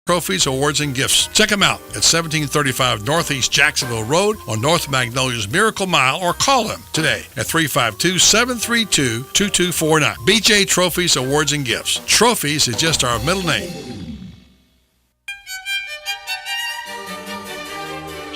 Trophies, Awards, and Gifts. Check them out at 1735 Northeast Jacksonville Road on North Magnolia's Miracle Mile, or call them today at 352-732-2249. BJ Trophies, Awards, and Gifts. Trophies is just our middle name.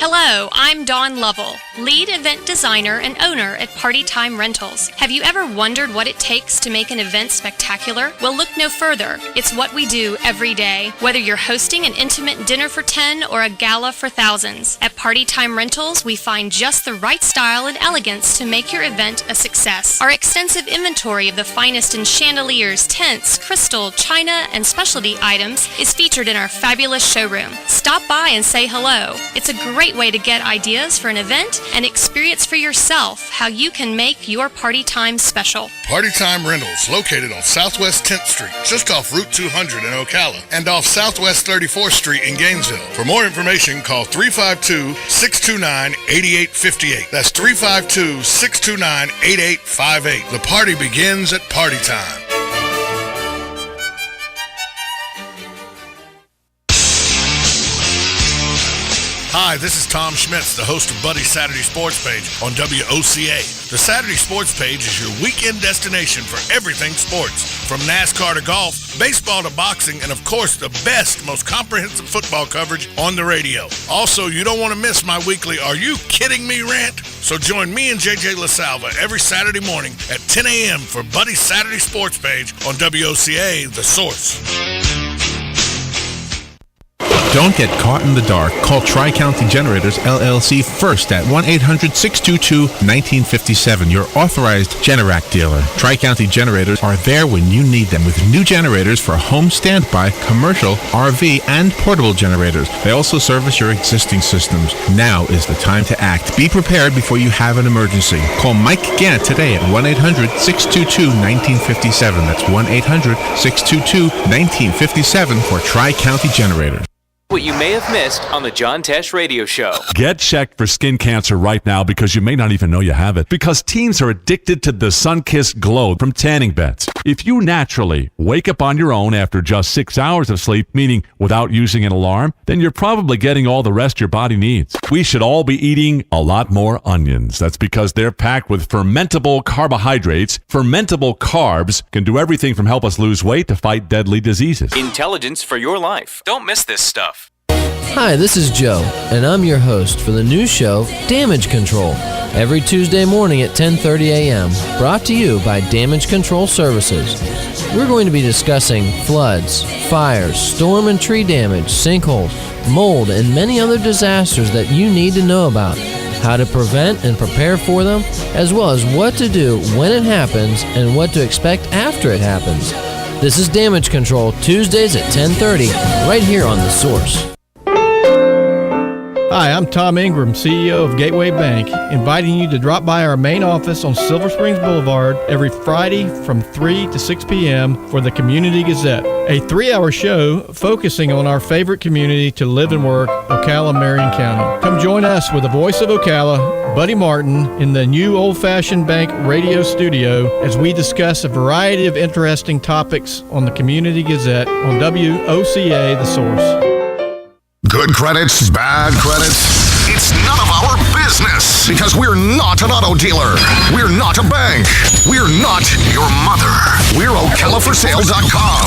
Hello, I'm Dawn Lovell, lead event designer and owner at Party Time Rentals. Have you ever wondered what it takes to make an event spectacular? Well, look no further. It's what we do every day, whether you're hosting an intimate dinner for 10 or a gala for thousands. At Party Time Rentals, we find just the right style and elegance to make your event a success. Our extensive inventory of the finest in chandeliers, tents, crystal, china, and specialty items is featured in our fabulous showroom. Stop by and say hello. It's a great way to get ideas for an event and experience for yourself how you can make your party time special. Party Time Rentals, located on Southwest 10th Street, just off Route 200 in Ocala, and off Southwest 34th Street in Gainesville. For more information, call 352-629-8858. That's 352-629-8858. The party begins at Party Time. Hi, this is Tom Schmitz, the host of Buddy's Saturday Sports Page on WOCA. The Saturday Sports Page is your weekend destination for everything sports, from NASCAR to golf, baseball to boxing, and of course the best, most comprehensive football coverage on the radio. Also, you don't want to miss my weekly Are You Kidding Me rant? So join me and JJ LaSalva every Saturday morning at 10 a.m. for Buddy's Saturday Sports Page on WOCA, The Source. Don't get caught in the dark. Call Tri-County Generators, LLC first at 1-800-622-1957, your authorized Generac dealer. Tri-County Generators are there when you need them with new generators for home standby, commercial, RV, and portable generators. They also service your existing systems. Now is the time to act. Be prepared before you have an emergency. Call Mike Gant today at 1-800-622-1957. That's 1-800-622-1957 for Tri-County Generators. What you may have missed on the John Tesh Radio Show. Get checked for skin cancer right now because you may not even know you have it. Because teens are addicted to the sun-kissed glow from tanning beds. If you naturally wake up on your own after just 6 hours of sleep, meaning without using an alarm, then you're probably getting all the rest your body needs. We should all be eating a lot more onions. That's because they're packed with fermentable carbohydrates. Fermentable carbs can do everything from help us lose weight to fight deadly diseases. Intelligence for your life. Don't miss this stuff. Hi, this is Joe, and I'm your host for the new show, Damage Control, every Tuesday morning at 10:30 a.m., brought to you by Damage Control Services. We're going to be discussing floods, fires, storm and tree damage, sinkholes, mold, and many other disasters that you need to know about, how to prevent and prepare for them, as well as what to do when it happens and what to expect after it happens. This is Damage Control, Tuesdays at 10:30, right here on The Source. Hi, I'm Tom Ingram, CEO of Gateway Bank, inviting you to drop by our main office on Silver Springs Boulevard every Friday from 3 to 6 p.m. for the Community Gazette, a 3-hour show focusing on our favorite community to live and work, Ocala, Marion County. Come join us with the voice of Ocala, Buddy Martin, in the new old-fashioned bank radio studio as we discuss a variety of interesting topics on the Community Gazette on WOCA, The Source. Good credits, bad credits, it's none of our business because we're not an auto dealer. We're not a bank. We're not your mother. We're OcalaForSale.com,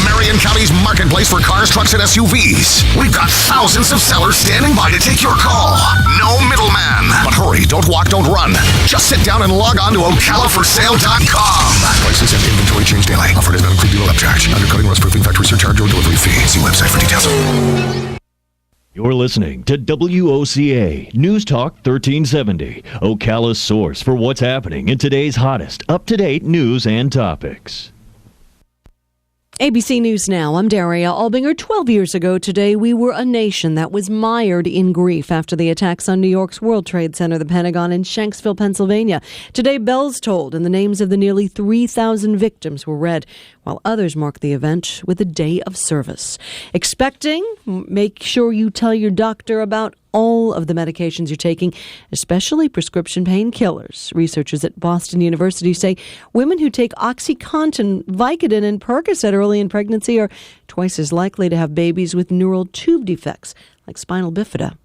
Marion County's marketplace for cars, trucks, and SUVs. We've got thousands of sellers standing by to take your call. No middleman. But hurry, don't walk, don't run. Just sit down and log on to OcalaForSale.com. Prices and inventory change daily. Offer does not include dealer upcharge, undercutting, rust proofing, factory surcharge, or delivery fee. See website for details. You're listening to WOCA News Talk 1370, Ocala's source for what's happening in today's hottest, up-to-date news and topics. ABC News Now, I'm Daria Albinger. 12 years ago today, we were a nation that was mired in grief after the attacks on New York's World Trade Center, the Pentagon, and Shanksville, Pennsylvania. Today, bells tolled and the names of the nearly 3,000 victims were read. while others mark the event with a day of service. Expecting, make sure you tell your doctor about all of the medications you're taking, especially prescription painkillers. Researchers at Boston University say women who take OxyContin, Vicodin, and Percocet early in pregnancy are twice as likely to have babies with neural tube defects like spinal bifida.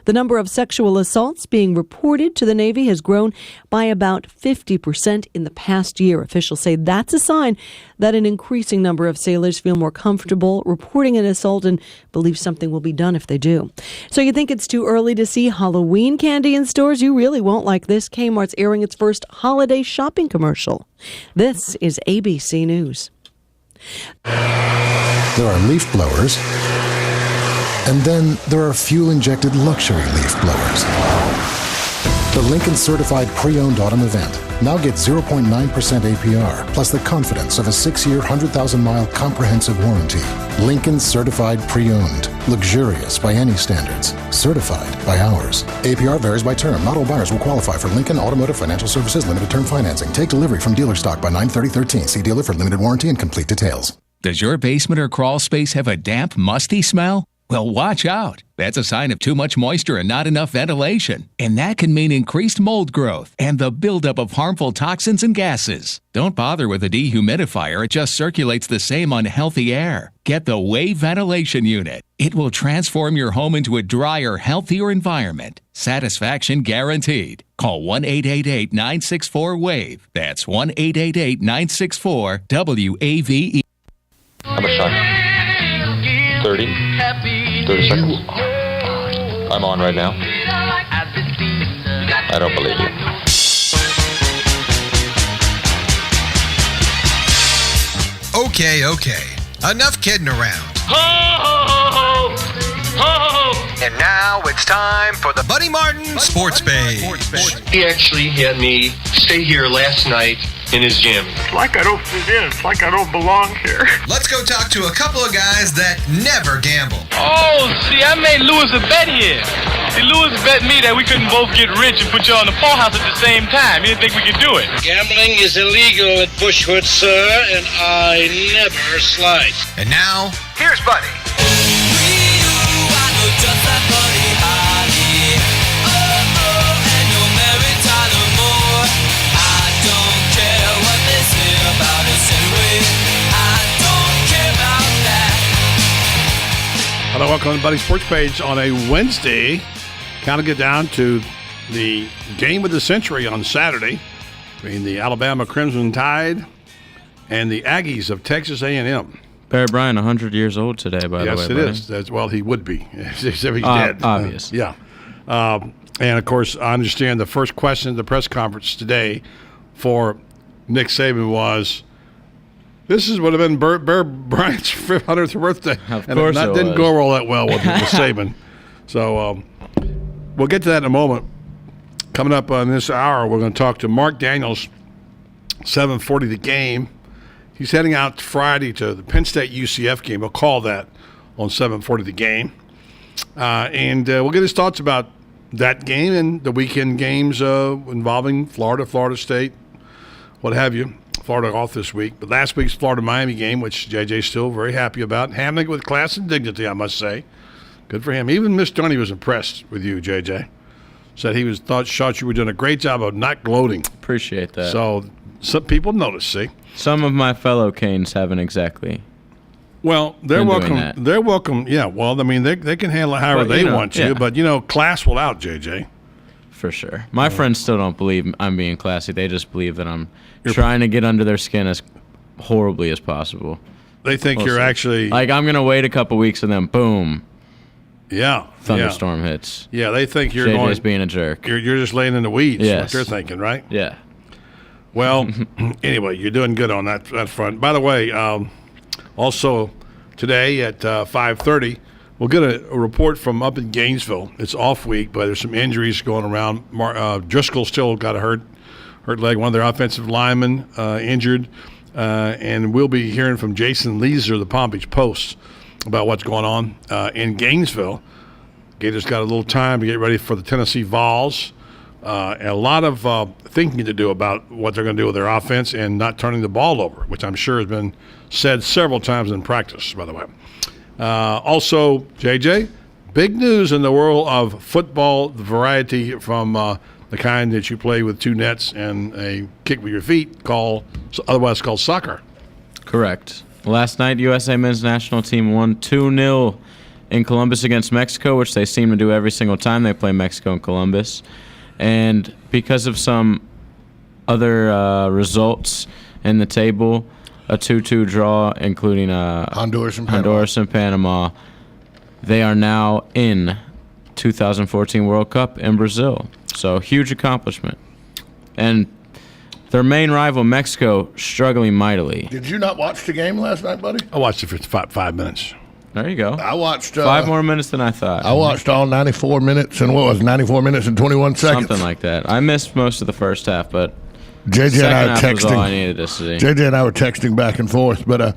The number of sexual assaults being reported to the Navy has grown by about 50% in the past year. Officials say that's a sign that an increasing number of sailors feel more comfortable reporting an assault and believe something will be done if they do. So you think it's too early to see Halloween candy in stores? You really won't like this. Kmart's airing its first holiday shopping commercial. This is ABC News. There are leaf blowers. And then there are fuel-injected luxury leaf blowers. The Lincoln Certified Pre-Owned Autumn Event. Now get 0.9% APR, plus the confidence of a 6-year, 100,000-mile comprehensive warranty. Lincoln Certified Pre-Owned. Luxurious by any standards. Certified by ours. APR varies by term. Not all buyers will qualify for Lincoln Automotive Financial Services Limited Term Financing. Take delivery from dealer stock by 9/30/13. See dealer for limited warranty and complete details. Does your basement or crawl space have a damp, musty smell? Well, watch out. That's a sign of too much moisture and not enough ventilation. And that can mean increased mold growth and the buildup of harmful toxins and gases. Don't bother with a dehumidifier. It just circulates the same unhealthy air. Get the Wave Ventilation Unit. It will transform your home into a drier, healthier environment. Satisfaction guaranteed. Call 1-888-964-WAVE. That's 1-888-964-WAVE. How much time? 30 seconds. I'm on right now. I don't believe you. Okay. Enough kidding around. Ho, ho, ho, ho, ho. And now it's time for the Buddy Martin Sports Page. He actually had me stay here last night in his gym. It's like I don't fit in. It's like I don't belong here. Let's go talk to a couple of guys that never gamble. Oh, see, I made Lewis a bet here. See, Lewis bet me that we couldn't both get rich and put you on the poorhouse at the same time. He didn't think we could do it. Gambling is illegal at Bushwood, sir, and I never slide. And now, here's Buddy. Hello, welcome to Buddy Sports Page on a Wednesday. Kind of get down to the game of the century on Saturday between the Alabama Crimson Tide and the Aggies of Texas A&M. Barry Bryant, 100 years old today, by the way. Yes, it is. Well, he would be if he's dead. Obvious. Yeah. And, of course, I understand the first question at the press conference today for Nick Saban was, this would have been Bear Bryant's 500th birthday. Of course that didn't go all that well with Saban. So we'll get to that in a moment. Coming up on this hour, we're going to talk to Marc Daniels, 7:40 the game. He's heading out Friday to the Penn State UCF game. We'll call that on 7:40 the game. And we'll get his thoughts about that game and the weekend games involving Florida State, what have you. Florida off this week. But last week's Florida-Miami game, which JJ's still very happy about, handling it with class and dignity, I must say. Good for him. Even Miss Dunny was impressed with you, JJ. Said he thought you were doing a great job of not gloating. Appreciate that. So some people notice, see? Some of my fellow Canes haven't exactly. Well, they're welcome. They're welcome. Yeah, well, I mean, they can handle it however they want you. But, class will out, JJ. For sure. My friends still don't believe I'm being classy. They just believe that I'm trying to get under their skin as horribly as possible. They think you're actually... Like, I'm going to wait a couple weeks and then, boom. Yeah. Thunderstorm hits. Yeah, they think you're JJ's being a jerk. You're just laying in the weeds. Yes. What they're thinking, right? Yeah. Well, anyway, you're doing good on that front. By the way, also today at 5:30, we'll get a report from up in Gainesville. It's off week, but there's some injuries going around. Driscoll still got a hurt leg. One of their offensive linemen injured. And we'll be hearing from Jason Leeser, the Palm Beach Post, about what's going on in Gainesville. Gators got a little time to get ready for the Tennessee Vols a lot of thinking to do about what they're going to do with their offense and not turning the ball over, which I'm sure has been said several times in practice, by the way. Also, JJ, big news in the world of football variety from the kind that you play with two nets and a kick with your feet, otherwise called soccer. Correct. Last night, USA men's national team won 2-0 in Columbus against Mexico, which they seem to do every single time they play Mexico and Columbus. And because of some other results in the table, a 2-2 draw, including Honduras and Panama, they are now in 2014 World Cup in Brazil. So, huge accomplishment. And their main rival, Mexico, struggling mightily. Did you not watch the game last night, buddy? I watched it for 5 minutes. There you go. I watched 5 more minutes than I thought. I watched all 94 minutes and 94 minutes and 21 seconds. Something like that. I missed most of the first half, but JJ and I were texting. Was all I needed to see. JJ and I were texting back and forth, but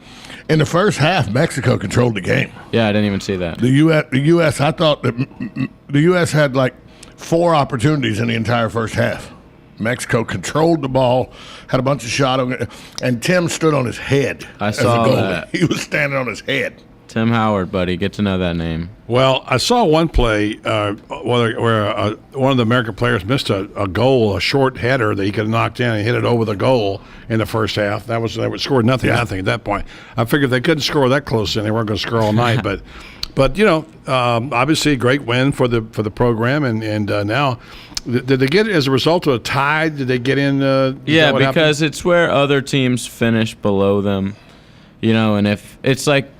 in the first half, Mexico controlled the game. Yeah, I didn't even see that. The U.S. I thought that the U.S. had like 4 opportunities in the entire first half. Mexico controlled the ball, had a bunch of shots, and Tim stood on his head. I saw that. He was standing on his head. Tim Howard, buddy. Get to know that name. Well, I saw one play where one of the American players missed a goal, a short header that he could have knocked in and hit it over the goal in the first half. They scored nothing at that point. I figured they couldn't score that close in. They weren't going to score all night. But obviously a great win for the program. And now, did they get it as a result of a tie? Did they get in? Yeah, because it's where other teams finish below them. And if it's like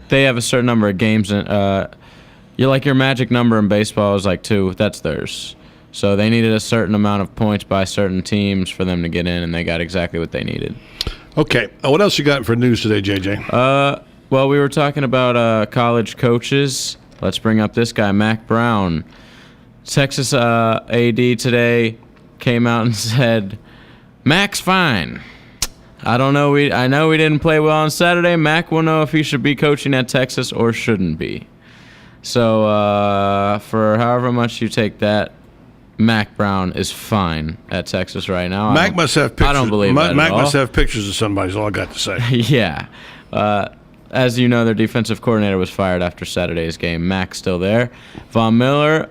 they have a certain number of games, your magic number in baseball is like 2. That's theirs. So they needed a certain amount of points by certain teams for them to get in, and they got exactly what they needed. Okay. What else you got for news today, JJ? Well, we were talking about college coaches. Let's bring up this guy, Mac Brown. Texas AD today came out and said, Mac's fine. I know we didn't play well on Saturday. Mac will know if he should be coaching at Texas or shouldn't be. So for however much you take that, Mac Brown is fine at Texas right now. Mac must have pictures. I don't believe that Mac at all. must have pictures of somebody, is all I got to say. Yeah. As you know, their defensive coordinator was fired after Saturday's game. Mac's still there. Von Miller,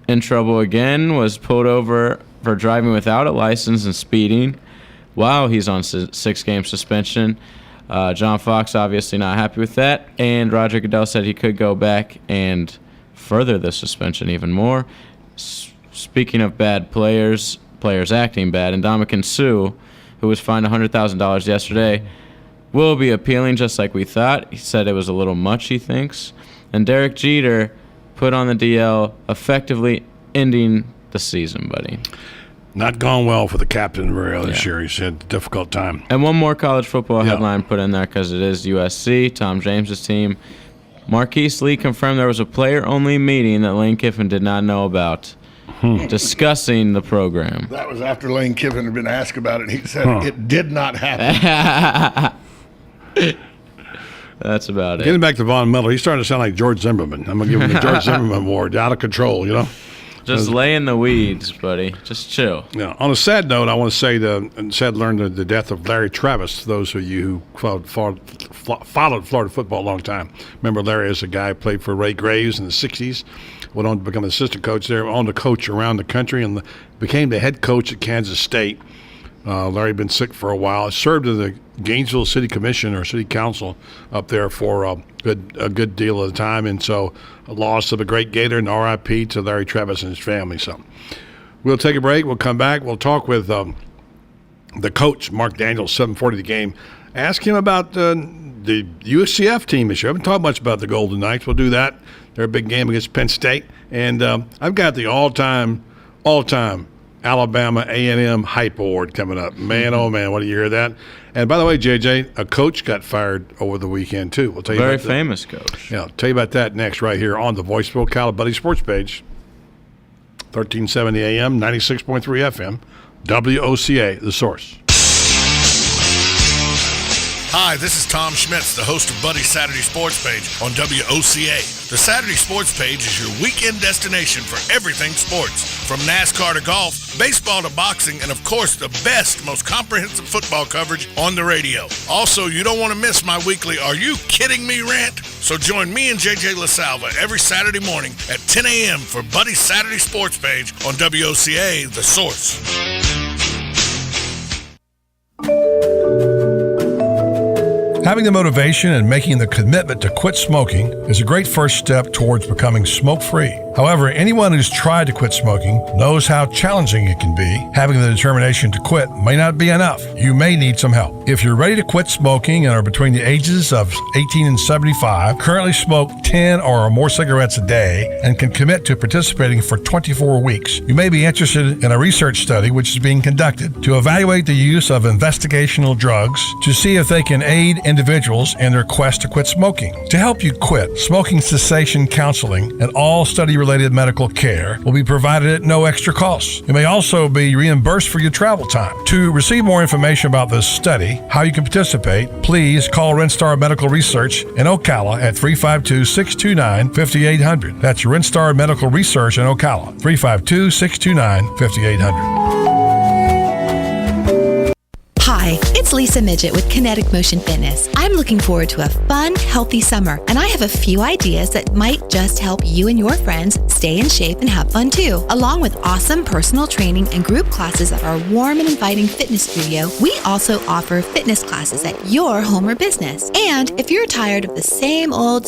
in trouble again, was pulled over for driving without a license and speeding. Wow, he's on 6-game suspension. John Fox obviously not happy with that. And Roger Goodell said he could go back and further the suspension even more. Speaking of bad players acting bad, Ndamukong Suh, who was fined $100,000 yesterday, will be appealing just like we thought. He said it was a little much, he thinks. And Derek Jeter put on the DL, effectively ending the season, buddy. Not gone well for the captain this year. He's had a difficult time. And one more college football headline put in there because it is USC, Tom James's team. Marquise Lee confirmed there was a player-only meeting that Lane Kiffin did not know about, discussing the program. That was after Lane Kiffin had been asked about it. He said it did not happen. That's about it. Getting back to Von Miller, he's starting to sound like George Zimmerman. I'm going to give him the George Zimmerman award. Out of control, Just lay in the weeds, buddy. Just chill. Yeah. On a sad note, I want to say learned the death of Larry Travis. Those of you who followed Florida football a long time. Remember Larry as a guy who played for Ray Graves in the 60s. Went on to become an assistant coach there, on to coach around the country, and became the head coach at Kansas State. Larry had been sick for a while. Served in the Gainesville City Commission or City Council up there for a good deal of the time, and so a loss of a great Gator, and R.I.P. to Larry Travis and his family. So we'll take a break. We'll come back. We'll talk with the coach, Marc Daniels, 7:40 the game. Ask him about the UCF team this year. I haven't talked much about the Golden Knights. We'll do that. They're a big game against Penn State, and I've got the all-time Alabama A&M hype award coming up. Man, oh man, what do you hear that? And by the way, JJ, a coach got fired over the weekend too. We'll tell you very about famous coach. Yeah, I'll tell you about that next right here on the Voice of Ocala Buddy Sports Page. 1370 AM, 96.3 FM, WOCA, The Source. Hi, this is Tom Schmitz, the host of Buddy's Saturday Sports Page on WOCA. The Saturday Sports Page is your weekend destination for everything sports, from NASCAR to golf, baseball to boxing, and of course the best, most comprehensive football coverage on the radio. Also, you don't want to miss my weekly Are You Kidding Me rant? So join me and JJ LaSalva every Saturday morning at 10 a.m. for Buddy's Saturday Sports Page on WOCA, The Source. Having the motivation and making the commitment to quit smoking is a great first step towards becoming smoke-free. However, anyone who's tried to quit smoking knows how challenging it can be. Having the determination to quit may not be enough. You may need some help. If you're ready to quit smoking and are between the ages of 18 and 75, currently smoke 10 or more cigarettes a day, and can commit to participating for 24 weeks, you may be interested in a research study which is being conducted to evaluate the use of investigational drugs to see if they can aid individuals in their quest to quit smoking. To help you quit, smoking cessation counseling and all study-related medical care will be provided at no extra cost. It may also be reimbursed for your travel time. To receive more information about this study, how you can participate, please call Renstar Medical Research in Ocala at 352-629-5800. That's Renstar Medical Research in Ocala, 352-629-5800. Hi, it's Lisa Midget with Kinetic Motion Fitness. I'm looking forward to a fun, healthy summer, and I have a few ideas that might just help you and your friends stay in shape and have fun too. Along with awesome personal training and group classes at our warm and inviting fitness studio, we also offer fitness classes at your home or business. And if you're tired of the same old,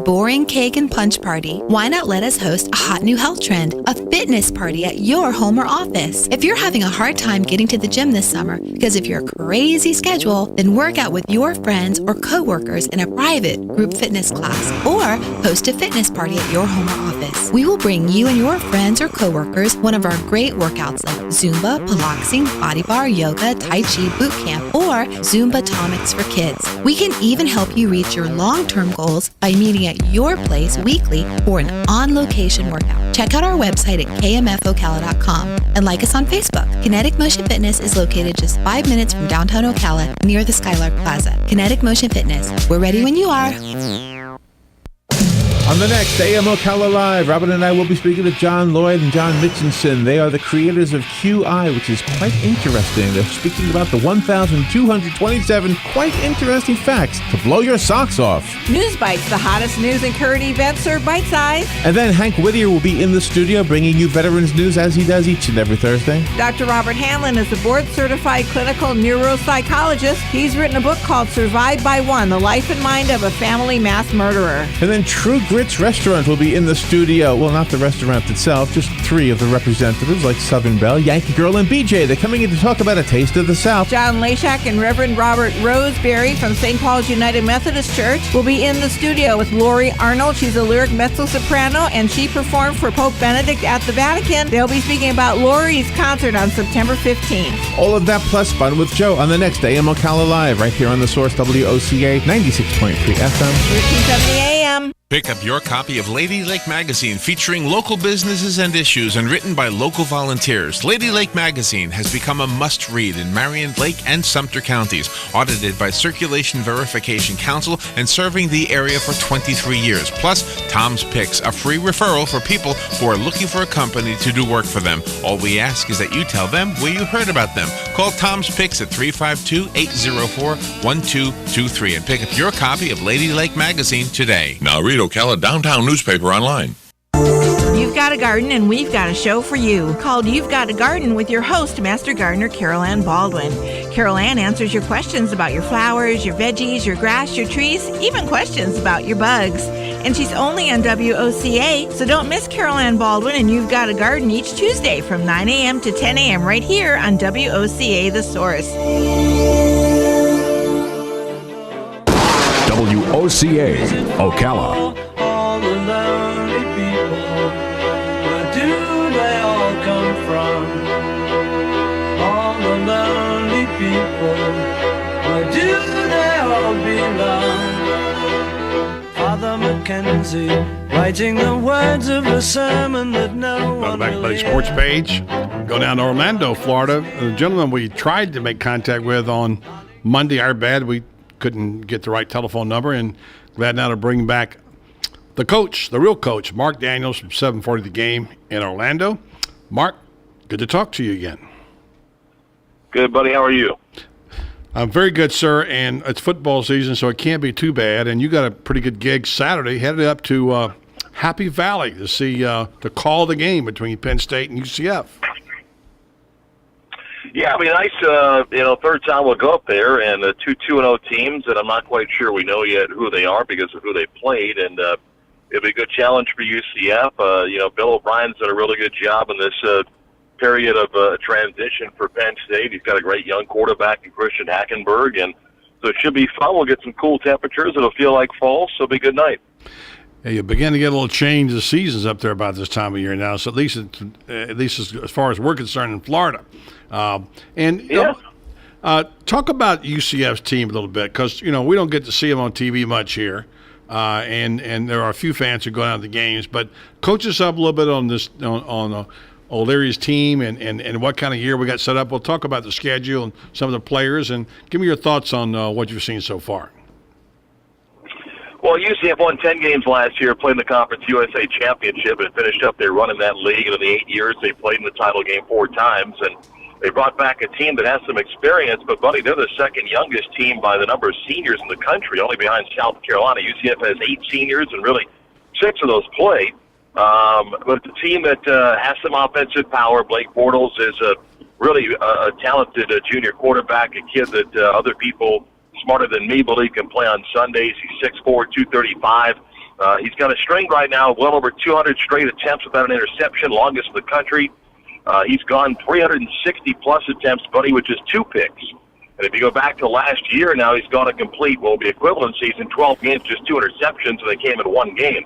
boring cake and punch party, why not let us host a hot new health trend, a fitness party at your home or office? If you're having a hard time getting to the gym this summer, because of your crazy schedule, then work out with your friends or coworkers in a private group fitness class, or host a fitness party at your home or office. We will bring you and your friends or coworkers one of our great workouts like Zumba, Pilates, Body Bar, Yoga, Tai Chi Boot Camp, or Zumba Tomics for kids. We can even help you reach your long-term goals by meeting at your place weekly for an on-location workout. Check out our website at kmfocala.com and like us on Facebook. Kinetic Motion Fitness is located just 5 minutes from downtown Ocala near the Skylark Plaza. Kinetic Motion Fitness. We're ready when you are. On the next AM Ocala Live, Robin and I will be speaking to John Lloyd and John Mitchinson. They are the creators of QI, which is quite interesting. They're speaking about the 1,227 quite interesting facts to blow your socks off. News Bites, the hottest news and current events are bite-sized. And then Hank Whittier will be in the studio bringing you veterans news as he does each and every Thursday. Dr. Robert Hanlon is a board-certified clinical neuropsychologist. He's written a book called Survived by One, The Life and Mind of a Family Mass Murderer. And then True Grits Restaurant will be in the studio. Well, not the restaurant itself, just three of the representatives like Southern Belle, Yankee Girl, and BJ. They're coming in to talk about a taste of the South. John Lashak and Reverend Robert Roseberry from St. Paul's United Methodist Church will be in the studio with Lori Arnold. She's a lyric mezzo-soprano, and she performed for Pope Benedict at the Vatican. They'll be speaking about Lori's concert on September 15th. All of that plus fun with Joe on the next AM Ocala Live, right here on the Source WOCA 96.3 FM. 1370 AM. Pick up your copy of Lady Lake Magazine featuring local businesses and issues and written by local volunteers. Lady Lake Magazine has become a must-read in Marion, Lake, and Sumter counties, audited by Circulation Verification Council and serving the area for 23 years. Plus, Tom's Picks, a free referral for people who are looking for a company to do work for them. All we ask is that you tell them where you heard about them. Call Tom's Picks at 352-804-1223 and pick up your copy of Lady Lake Magazine today. Now read Ocala Downtown newspaper online. You've got a garden and we've got a show for you called You've Got a Garden with your host, Master Gardener Carol Ann Baldwin. Carol Ann answers your questions about your flowers, your veggies, your grass, your trees, even questions about your bugs. And she's only on WOCA, so don't miss Carol Ann Baldwin and You've Got a Garden each Tuesday from 9 a.m. to 10 a.m. right here on WOCA The Source. WOCA, Ocala. All the lonely people, where do they all come from? All the lonely people, where do they all belong? Father Mackenzie, writing the words of a sermon that no one back to the sports page. Go down to Orlando, Florida. The gentleman we tried to make contact with on Monday. Our bad. We couldn't get the right telephone number, and glad now to bring back the coach, the real coach, Marc Daniels from 740 The Game in Orlando. Marc, good to talk to you again. Good, buddy. How are you? I'm very good, sir, and it's football season, so it can't be too bad. And you got a pretty good gig Saturday, headed up to Happy Valley to see to call the game between Penn State and UCF. Yeah, I mean, nice. Third time we'll go up there, and the 2-2-0 teams, and I'm not quite sure we know yet who they are because of who they played, and it'll be a good challenge for UCF. Bill O'Brien's done a really good job in this period of transition for Penn State. He's got a great young quarterback in Christian Hackenberg, and so it should be fun. We'll get some cool temperatures. It'll feel like fall, so it'll be a good night. Yeah, you begin to get a little change of seasons up there about this time of year now. So at least as far as we're concerned in Florida, talk about UCF's team a little bit because we don't get to see them on TV much here, and there are a few fans who go down to the games. But coach us up a little bit on this on O'Leary's team and what kind of year we got set up. We'll talk about the schedule and some of the players, and give me your thoughts on what you've seen so far. Well, UCF won 10 games last year, played in the Conference USA Championship, and finished up there running that league. And in the 8 years, they played in the title game 4 times. And they brought back a team that has some experience, but, buddy, they're the second youngest team by the number of seniors in the country, only behind South Carolina. UCF has 8 seniors, and really 6 of those played. But it's a team that has some offensive power. Blake Bortles is really a talented junior quarterback, a kid that other people smarter than me believe can play on Sundays. He's 6'4", 235. He's got a string right now, well over 200 straight attempts without an interception, longest in the country. He's gone 360-plus attempts, buddy, with just 2 picks. And if you go back to last year now, he's gone a complete, the equivalent season, 12 games, just 2 interceptions, and they came in 1 game.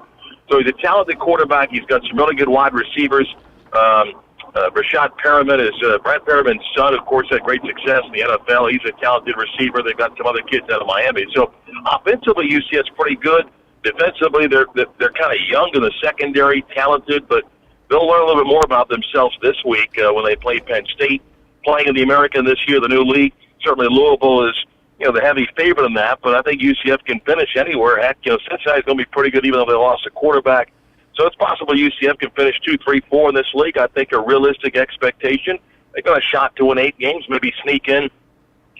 So he's a talented quarterback. He's got some really good wide receivers. Rashad Perriman is Brett Perriman's son, of course, had great success in the NFL. He's a talented receiver. They've got some other kids out of Miami. So offensively, UCF's pretty good. Defensively, they're kind of young in the secondary, talented, but they'll learn a little bit more about themselves this week when they play Penn State. Playing in the American this year, the new league, certainly Louisville is the heavy favorite in that, but I think UCF can finish anywhere. Heck, Cincinnati's going to be pretty good even though they lost a quarterback. So it's possible UCF can finish 2, 3, 4 in this league. I think a realistic expectation. They got a shot to win 8 games, maybe sneak in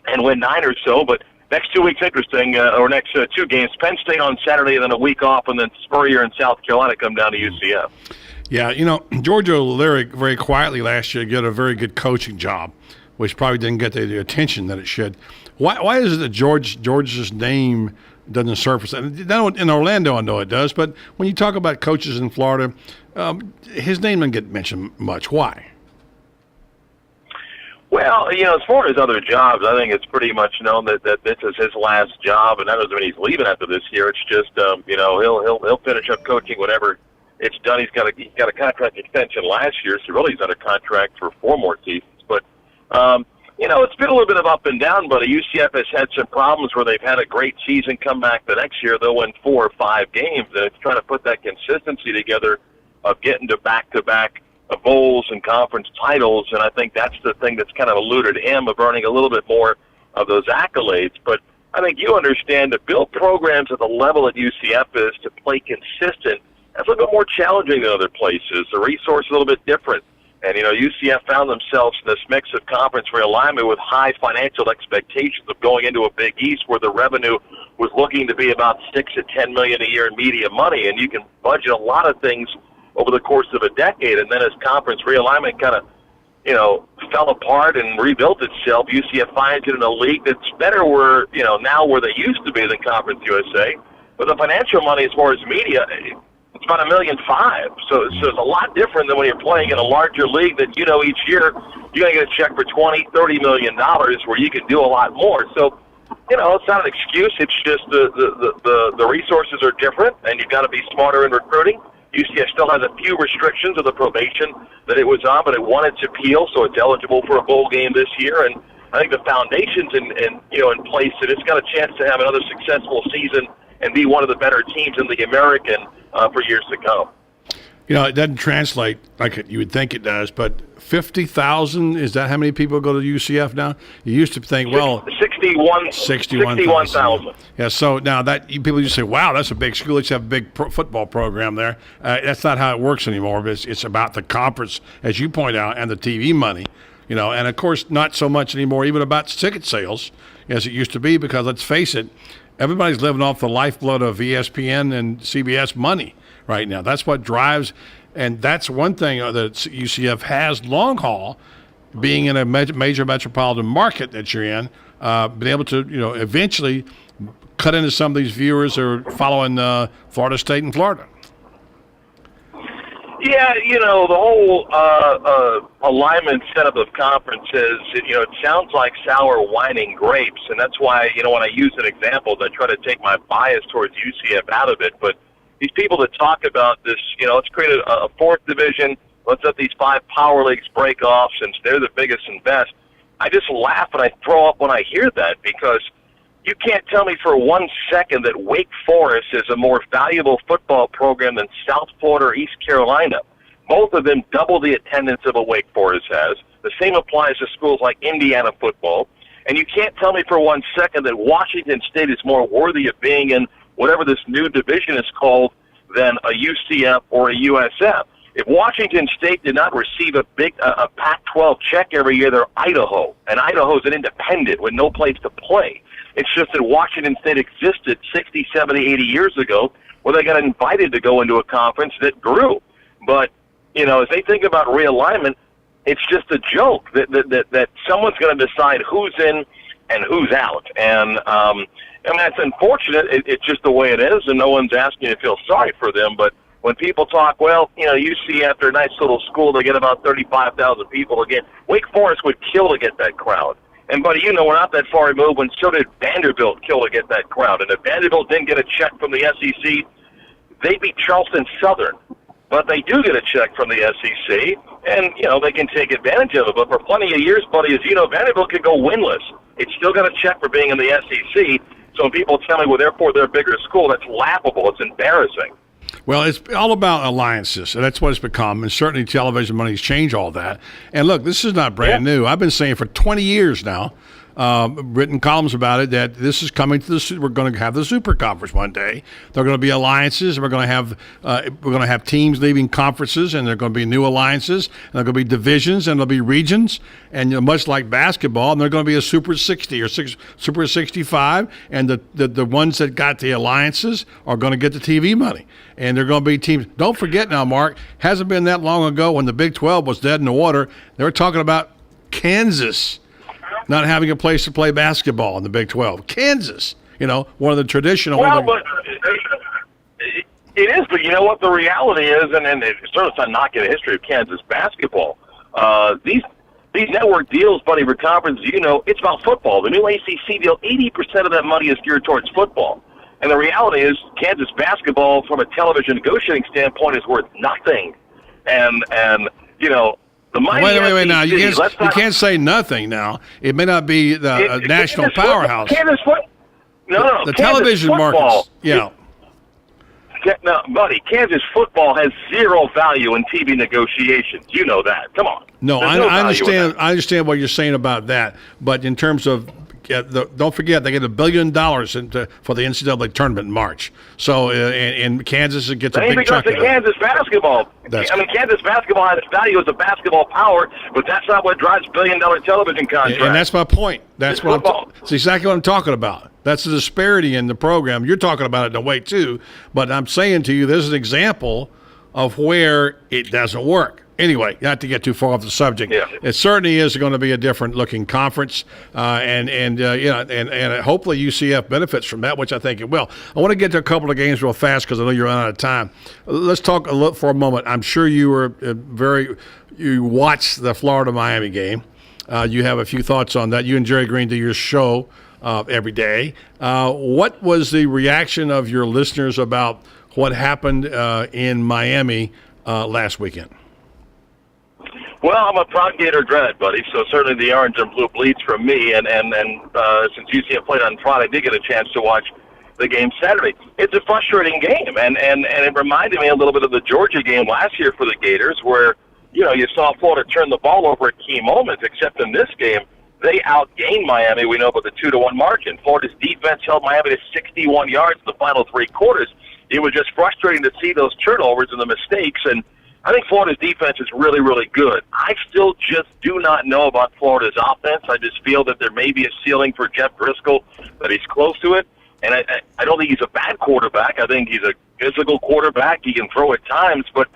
and win 9 or so. But next 2 weeks interesting, or next 2 games. Penn State on Saturday, then a week off, and then Spurrier and South Carolina come down to UCF. Yeah, George O'Leary very quietly last year got a very good coaching job, which probably didn't get the attention that it should. Why is it that George's name doesn't surface? In Orlando, I know it does, but when you talk about coaches in Florida, his name doesn't get mentioned much. Why? Well, as far as other jobs, I think it's pretty much known that this is his last job, and that doesn't mean he's leaving after this year. It's just, he'll finish up coaching whenever it's done. He's got a contract extension last year, so really he's under contract for 4 more seasons. But it's been a little bit of up and down, but UCF has had some problems where they've had a great season, come back the next year, they'll win 4 or 5 games, and it's trying to put that consistency together of getting to back-to-back bowls and conference titles, and I think that's the thing that's kind of eluded him of earning a little bit more of those accolades. But I think you understand to build programs at the level that UCF is to play consistent, that's a little bit more challenging than other places. The resource is a little bit different. And, UCF found themselves in this mix of conference realignment with high financial expectations of going into a Big East where the revenue was looking to be about $6 to $10 million a year in media money. And you can budget a lot of things over the course of a decade. And then as conference realignment kind of, fell apart and rebuilt itself, UCF finds it in a league that's better where, now where they used to be than Conference USA. But the financial money as far as media, it's about $1.5 million. So it's a lot different than when you're playing in a larger league that, each year you're going to get a check for $20, $30 million where you can do a lot more. So, it's not an excuse. It's just the resources are different, and you've got to be smarter in recruiting. UCF still has a few restrictions of the probation that it was on, but it won its appeal, so it's eligible for a bowl game this year. And I think the foundation's in place that it's got a chance to have another successful season and be one of the better teams in the American for years to come. It doesn't translate like you would think it does, but 50,000, is that how many people go to UCF now? You used to think, 60 61,000. Yeah, so now that people just say, wow, that's a big school. Let's have a big football program there. That's not how it works anymore. It's about the conference, as you point out, and the TV money. And of course, not so much anymore even about ticket sales as it used to be, because let's face it, everybody's living off the lifeblood of ESPN and CBS money right now. That's what drives, and that's one thing that UCF has long haul, being in a major metropolitan market that you're in, been able to, eventually cut into some of these viewers who are following Florida State and Florida. Yeah, the whole alignment setup of conferences, it sounds like sour whining grapes, and that's why, when I use an example, I try to take my bias towards UCF out of it. But these people that talk about this, let's create a fourth division, let's let these 5 power leagues break off since they're the biggest and best. I just laugh and I throw up when I hear that, because you can't tell me for 1 second that Wake Forest is a more valuable football program than South Florida or East Carolina. Both of them double the attendance of a Wake Forest has. The same applies to schools like Indiana football. And you can't tell me for 1 second that Washington State is more worthy of being in whatever this new division is called than a UCF or a USF. If Washington State did not receive a Pac-12 check every year, they're Idaho. And Idaho's an independent with no place to play. It's just that Washington State existed 60, 70, 80 years ago where they got invited to go into a conference that grew. But, as they think about realignment, it's just a joke that someone's going to decide who's in and who's out. And, that's unfortunate. It's just the way it is, and no one's asking you to feel sorry for them. But when people talk, UCF, they're a nice little school, they get about 35,000 people again. Wake Forest would kill to get that crowd. And, buddy, we're not that far removed when so did Vanderbilt kill to get that crowd. And if Vanderbilt didn't get a check from the SEC, they beat Charleston Southern. But they do get a check from the SEC, and, they can take advantage of it. But for plenty of years, buddy, as you know, Vanderbilt could go winless. It's still got a check for being in the SEC. So when people tell me, therefore they're a bigger school, that's laughable. It's embarrassing. Well, it's all about alliances, and that's what it's become, and certainly television money's changed all that. And look, this is not brand new. I've been saying for 20 years now, written columns about it, that this is coming to we're going to have the Super Conference one day. There are going to be alliances, and we're going to have teams leaving conferences, and there are going to be new alliances, and there are going to be divisions, and there'll be regions, and much like basketball, and there's going to be a Super 60 or Super 65, and the ones that got the alliances are going to get the TV money. And they're going to be teams. Don't forget now, Mark, hasn't been that long ago when the Big 12 was dead in the water. They were talking about Kansas not having a place to play basketball in the Big 12. Kansas, one of the traditional. Well, but it is. But you know what the reality is, and it's certainly not knocking the history of Kansas basketball. These network deals, buddy, for conferences, it's about football. The new ACC deal, 80% of that money is geared towards football. And the reality is, Kansas basketball, from a television negotiating standpoint, is worth nothing. And the mighty wait. Now you SEC, can't say nothing. Now it may not be the national powerhouse. No. The television markets. Yeah. No, buddy, Kansas football has zero value in TV negotiations. You know that. Come on. No, I understand. I understand what you're saying about that. But in terms of don't forget, they get $1 billion for the NCAA tournament in March. So in Kansas, it gets a big chunk of it. Kansas basketball. Kansas basketball has value as a basketball power, but that's not what drives $1 billion television contracts. And that's my point. That's exactly what I'm talking about. That's the disparity in the program. You're talking about it in a way too, but I'm saying to you, this is an example of where it doesn't work. Anyway, not to get too far off the subject, It certainly is going to be a different looking conference, and hopefully UCF benefits from that, which I think it will. I want to get to a couple of games real fast because I know you're running out of time. Let's talk for a moment. I'm sure you were you watched the Florida-Miami game. You have a few thoughts on that. You and Jerry Green do your show every day. What was the reaction of your listeners about what happened in Miami last weekend? Well, I'm a proud Gator grad, buddy, so certainly the orange and blue bleeds from me, and since UCF played on Friday, I did get a chance to watch the game Saturday. It's a frustrating game, and it reminded me a little bit of the Georgia game last year for the Gators, where, you saw Florida turn the ball over at key moments, except in this game, they outgained Miami, we know, with a 2-1 margin. Florida's defense held Miami to 61 yards in the final three quarters. It was just frustrating to see those turnovers and the mistakes, and I think Florida's defense is really, really good. I still just do not know about Florida's offense. I just feel that there may be a ceiling for Jeff Driscoll, that he's close to it. And I don't think he's a bad quarterback. I think he's a physical quarterback. He can throw at times, but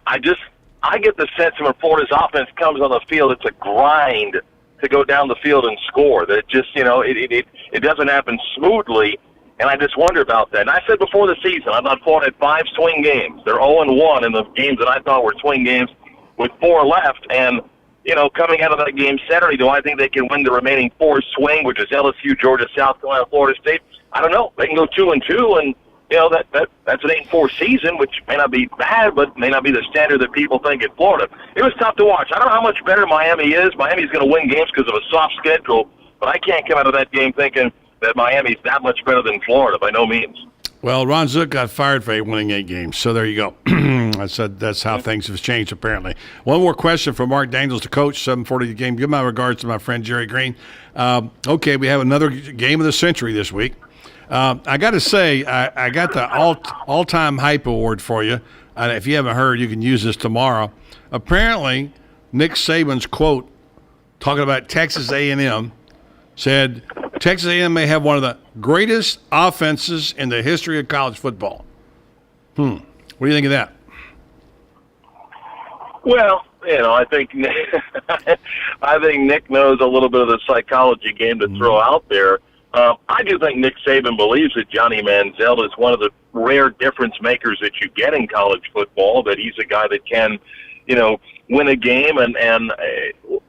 I get the sense when Florida's offense comes on the field, it's a grind to go down the field and score. That just, it doesn't happen smoothly, and I just wonder about that. And I said before the season, I thought Florida had 5 swing games. They're 0-1 in the games that I thought were swing games with 4 left. And, coming out of that game Saturday, do I think they can win the remaining 4 swing, which is LSU, Georgia, South Carolina, Florida State? I don't know. They can go 2-2, and that's an 8-4 season, which may not be bad, but may not be the standard that people think in Florida. It was tough to watch. I don't know how much better Miami is. Miami's going to win games because of a soft schedule, but I can't come out of that game thinking that Miami's that much better than Florida, by no means. Well, Ron Zook got fired for winning 8 games, so there you go. I said that's how things have changed, apparently. One more question for Marc Daniels, the coach, 7:40 the game. Give my regards to my friend Jerry Green. Okay, we have another game of the century this week. I got to say, I got the all-time hype award for you. If you haven't heard, you can use this tomorrow. Apparently, Nick Saban's quote, talking about Texas A&M, said, Texas A&M may have one of the greatest offenses in the history of college football. What do you think of that? Well, I think Nick knows a little bit of the psychology game to throw out there. I do think Nick Saban believes that Johnny Manziel is one of the rare difference makers that you get in college football, that he's a guy that can, win a game. And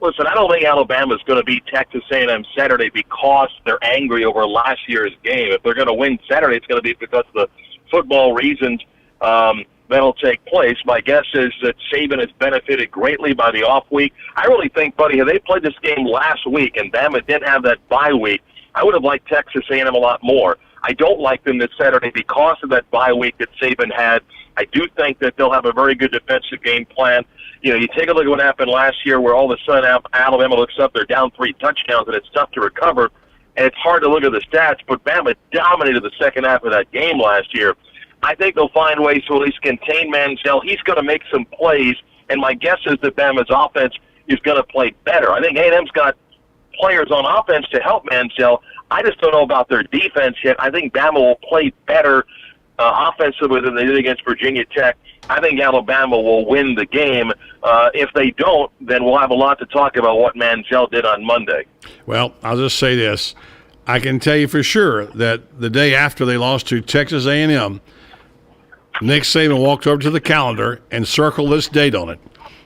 listen, I don't think Alabama's going to beat Texas A&M Saturday because they're angry over last year's game. If they're going to win Saturday, it's going to be because of the football reasons that'll take place. My guess is that Saban has benefited greatly by the off week. I really think, buddy, had they played this game last week and Bama didn't have that bye week, I would have liked Texas A&M a lot more. I don't like them this Saturday because of that bye week that Saban had. I do think that they'll have a very good defensive game plan. You take a look at what happened last year where all of a sudden Alabama looks up, they're down 3 touchdowns, and it's tough to recover. And it's hard to look at the stats, but Bama dominated the second half of that game last year. I think they'll find ways to at least contain Manziel. He's going to make some plays, and my guess is that Bama's offense is going to play better. I think A&M's got players on offense to help Manziel. I just don't know about their defense yet. I think Bama will play better offensively than they did against Virginia Tech. I think Alabama will win the game. If they don't, then we'll have a lot to talk about what Manziel did on Monday. Well, I'll just say this. I can tell you for sure that the day after they lost to Texas A&M, Nick Saban walked over to the calendar and circled this date on it.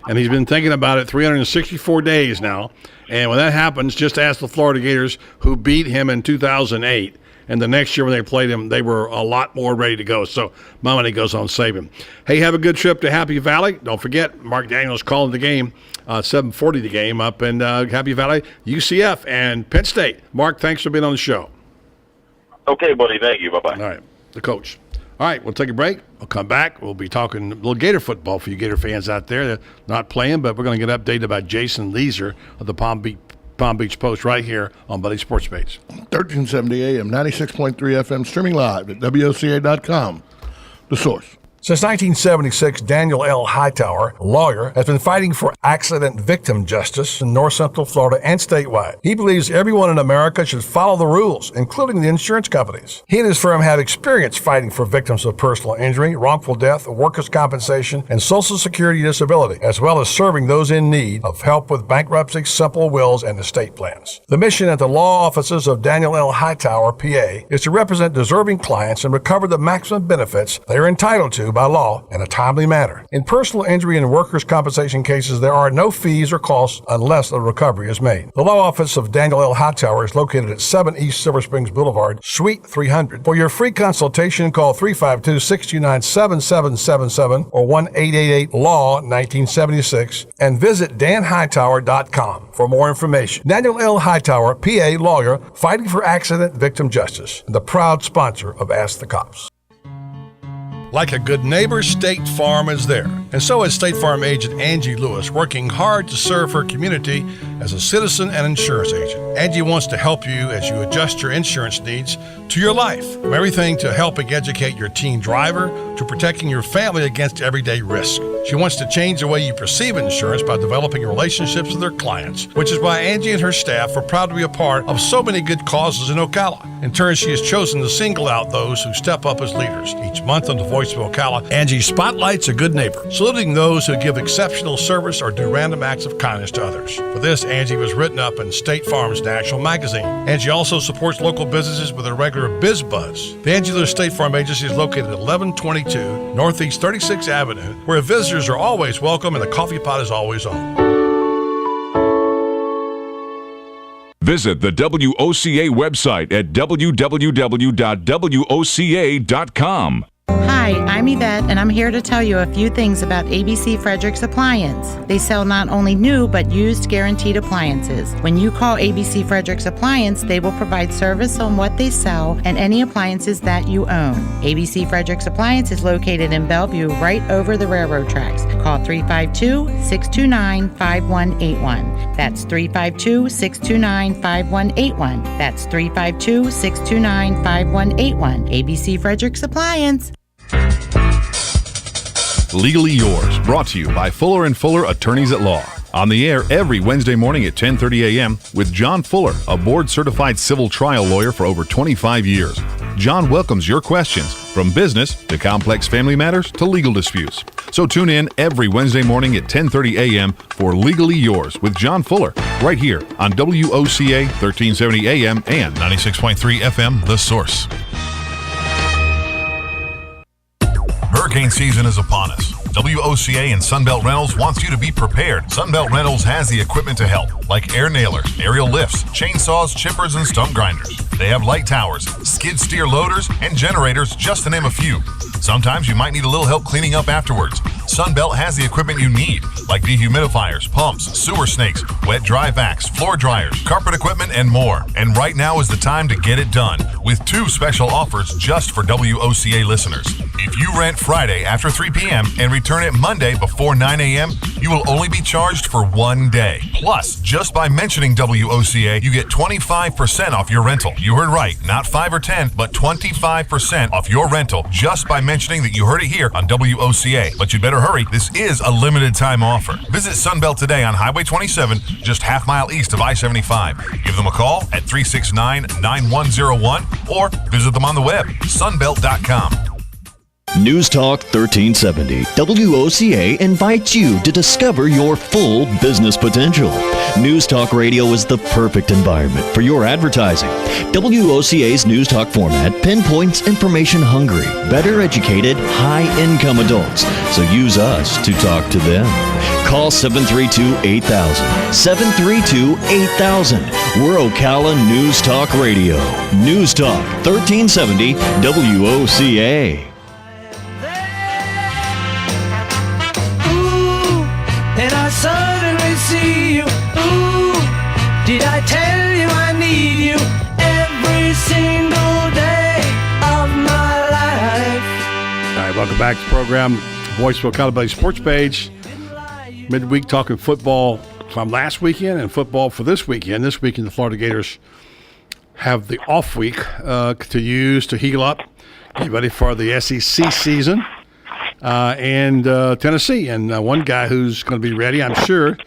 And he's been thinking about it 364 days now. And when that happens, just ask the Florida Gators, who beat him in 2008. And the next year when they played him, they were a lot more ready to go. So my money goes on Saban. Hey, have a good trip to Happy Valley. Don't forget, Marc Daniels calling the game, 7:40 the game up in Happy Valley, UCF and Penn State. Marc, thanks for being on the show. Okay, buddy. Thank you. Bye-bye. All right, the coach. All right, we'll take a break. We'll come back. We'll be talking a little Gator football for you Gator fans out there. They're not playing, but we're going to get updated about Jason Leeser of the Palm Beach Post right here on Buddy Sports Page. 1370 AM, 96.3 FM, streaming live at WOCA.com. The Source. Since 1976, Daniel L. Hightower, a lawyer, has been fighting for accident victim justice in North Central Florida and statewide. He believes everyone in America should follow the rules, including the insurance companies. He and his firm have experience fighting for victims of personal injury, wrongful death, workers' compensation, and Social Security disability, as well as serving those in need of help with bankruptcy, simple wills, and estate plans. The mission at the law offices of Daniel L. Hightower, PA, is to represent deserving clients and recover the maximum benefits they are entitled to by law in a timely manner. In personal injury and workers' compensation cases, there are no fees or costs unless a recovery is made. The law office of Daniel L. Hightower is located at 7 East Silver Springs Boulevard, Suite 300. For your free consultation, call 352-629-7777 or 1-888-LAW-1976 and visit danhightower.com for more information. Daniel L. Hightower, PA lawyer, fighting for accident victim justice, and the proud sponsor of Ask the Cops. Like a good neighbor, State Farm is there. And so is State Farm agent Angie Lewis, working hard to serve her community as a citizen and insurance agent. Angie wants to help you as you adjust your insurance needs to your life. From everything to helping educate your teen driver to protecting your family against everyday risk. She wants to change the way you perceive insurance by developing relationships with her clients, which is why Angie and her staff are proud to be a part of so many good causes in Ocala. In turn, she has chosen to single out those who step up as leaders. Each month on the Voice of Ocala, Angie spotlights a good neighbor, saluting those who give exceptional service or do random acts of kindness to others. For this, Angie was written up in State Farm's National Magazine. Angie also supports local businesses with a regular Biz Buzz. The Angular State Farm Agency is located at 1122 Northeast 36th Avenue, where visitors are always welcome and the coffee pot is always on. Visit the WOCA website at www.woca.com. Hi, I'm Yvette, and I'm here to tell you a few things about ABC Frederick's Appliance. They sell not only new, but used guaranteed appliances. When you call ABC Frederick's Appliance, they will provide service on what they sell and any appliances that you own. ABC Frederick's Appliance is located in Bellevue, right over the railroad tracks. Call 352-629-5181. That's 352-629-5181. That's 352-629-5181. ABC Frederick's Appliance. Legally Yours, brought to you by Fuller & Fuller Attorneys at Law. On the air every Wednesday morning at 10:30 a.m. with John Fuller, a board-certified civil trial lawyer for over 25 years. John welcomes your questions, from business to complex family matters to legal disputes. So tune in every Wednesday morning at 10:30 a.m. for Legally Yours with John Fuller, right here on WOCA 1370 AM and 96.3 FM, The Source. Hurricane season is upon us. WOCA and Sunbelt Rentals wants you to be prepared. Sunbelt Rentals has the equipment to help, like air nailers, aerial lifts, chainsaws, chippers, and stump grinders. They have light towers, skid steer loaders, and generators, just to name a few. Sometimes you might need a little help cleaning up afterwards. Sunbelt has the equipment you need, like dehumidifiers, pumps, sewer snakes, wet dry vacs, floor dryers, carpet equipment, and more. And right now is the time to get it done, with 2 special offers just for WOCA listeners. If you rent Friday after 3 p.m. and return it Monday before 9 a.m., you will only be charged for 1 day. Plus, just by mentioning WOCA, you get 25% off your rental. You heard right, not 5 or 10, but 25% off your rental just by mentioning that you heard it here on WOCA. But you'd better hurry, this is a limited time offer. Visit Sunbelt today on Highway 27, just half mile east of I-75. Give them a call at 369-9101 or visit them on the web, sunbelt.com. News Talk 1370. WOCA invites you to discover your full business potential. News Talk Radio is the perfect environment for your advertising. WOCA's News Talk format pinpoints information-hungry, better educated, high-income adults. So use us to talk to them. Call 732-8000. 732-8000. We're Ocala News Talk Radio. News Talk 1370 WOCA. And I suddenly see you. Ooh, did I tell you I need you every single day of my life? All right, welcome back to the program. Voice of Ocala Sports Page. Midweek talking football from last weekend and football for this weekend. This weekend, the Florida Gators have the off week to use to heal up, get ready for the SEC season. And Tennessee. And one guy who's going to be ready, I'm sure,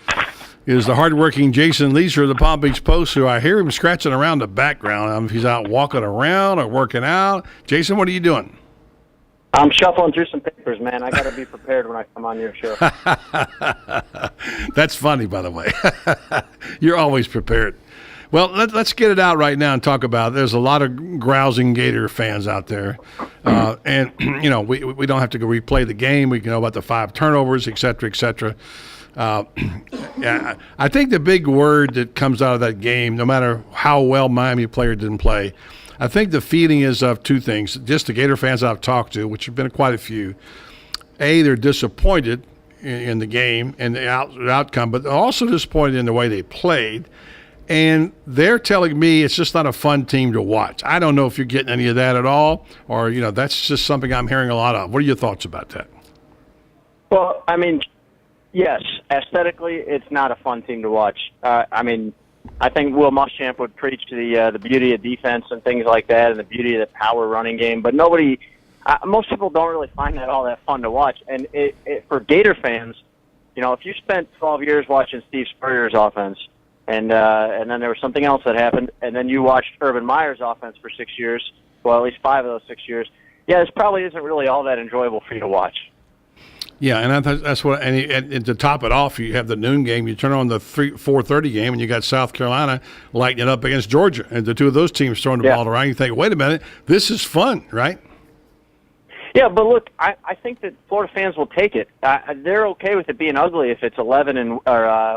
is the hardworking Jason Leeser of the Palm Beach Post, who I hear him scratching around the background. I don't know if he's out walking around or working out. Jason, what are you doing? I'm shuffling through some papers, man. I got to be prepared when I come on your show. That's funny, by the way. You're always prepared. Well, let's get it out right now and talk about it. There's a lot of grousing Gator fans out there. And, you know, we don't have to go replay the game. We can know about the 5 turnovers, et cetera, et cetera. Yeah, I think the big word that comes out of that game, no matter how well Miami player didn't play, I think the feeling is of 2 things. Just the Gator fans I've talked to, which have been quite a few. A, they're disappointed in the game and the outcome, but they're also disappointed in the way they played. And they're telling me it's just not a fun team to watch. I don't know if you're getting any of that at all, or, you know, that's just something I'm hearing a lot of. What are your thoughts about that? Well, I mean, Yes, aesthetically, it's not a fun team to watch. I think Will Muschamp would preach the beauty of defense and things like that, and the beauty of the power running game. But most people don't really find that all that fun to watch. And for Gator fans, if you spent 12 years watching Steve Spurrier's offense, and then there was something else that happened, and then you watched Urban Meyer's offense for 6 years, well, at least 5 of those 6 years, this probably isn't really all that enjoyable for you to watch. Yeah, and that's what. And to top it off, you have the noon game. You turn on the 4:30 game, and you got South Carolina lighting it up against Georgia, and the two of those teams throwing the ball around. You think, wait a minute, this is fun, right? Yeah, but look, I think that Florida fans will take it. They're okay with it being ugly if it's 11 and what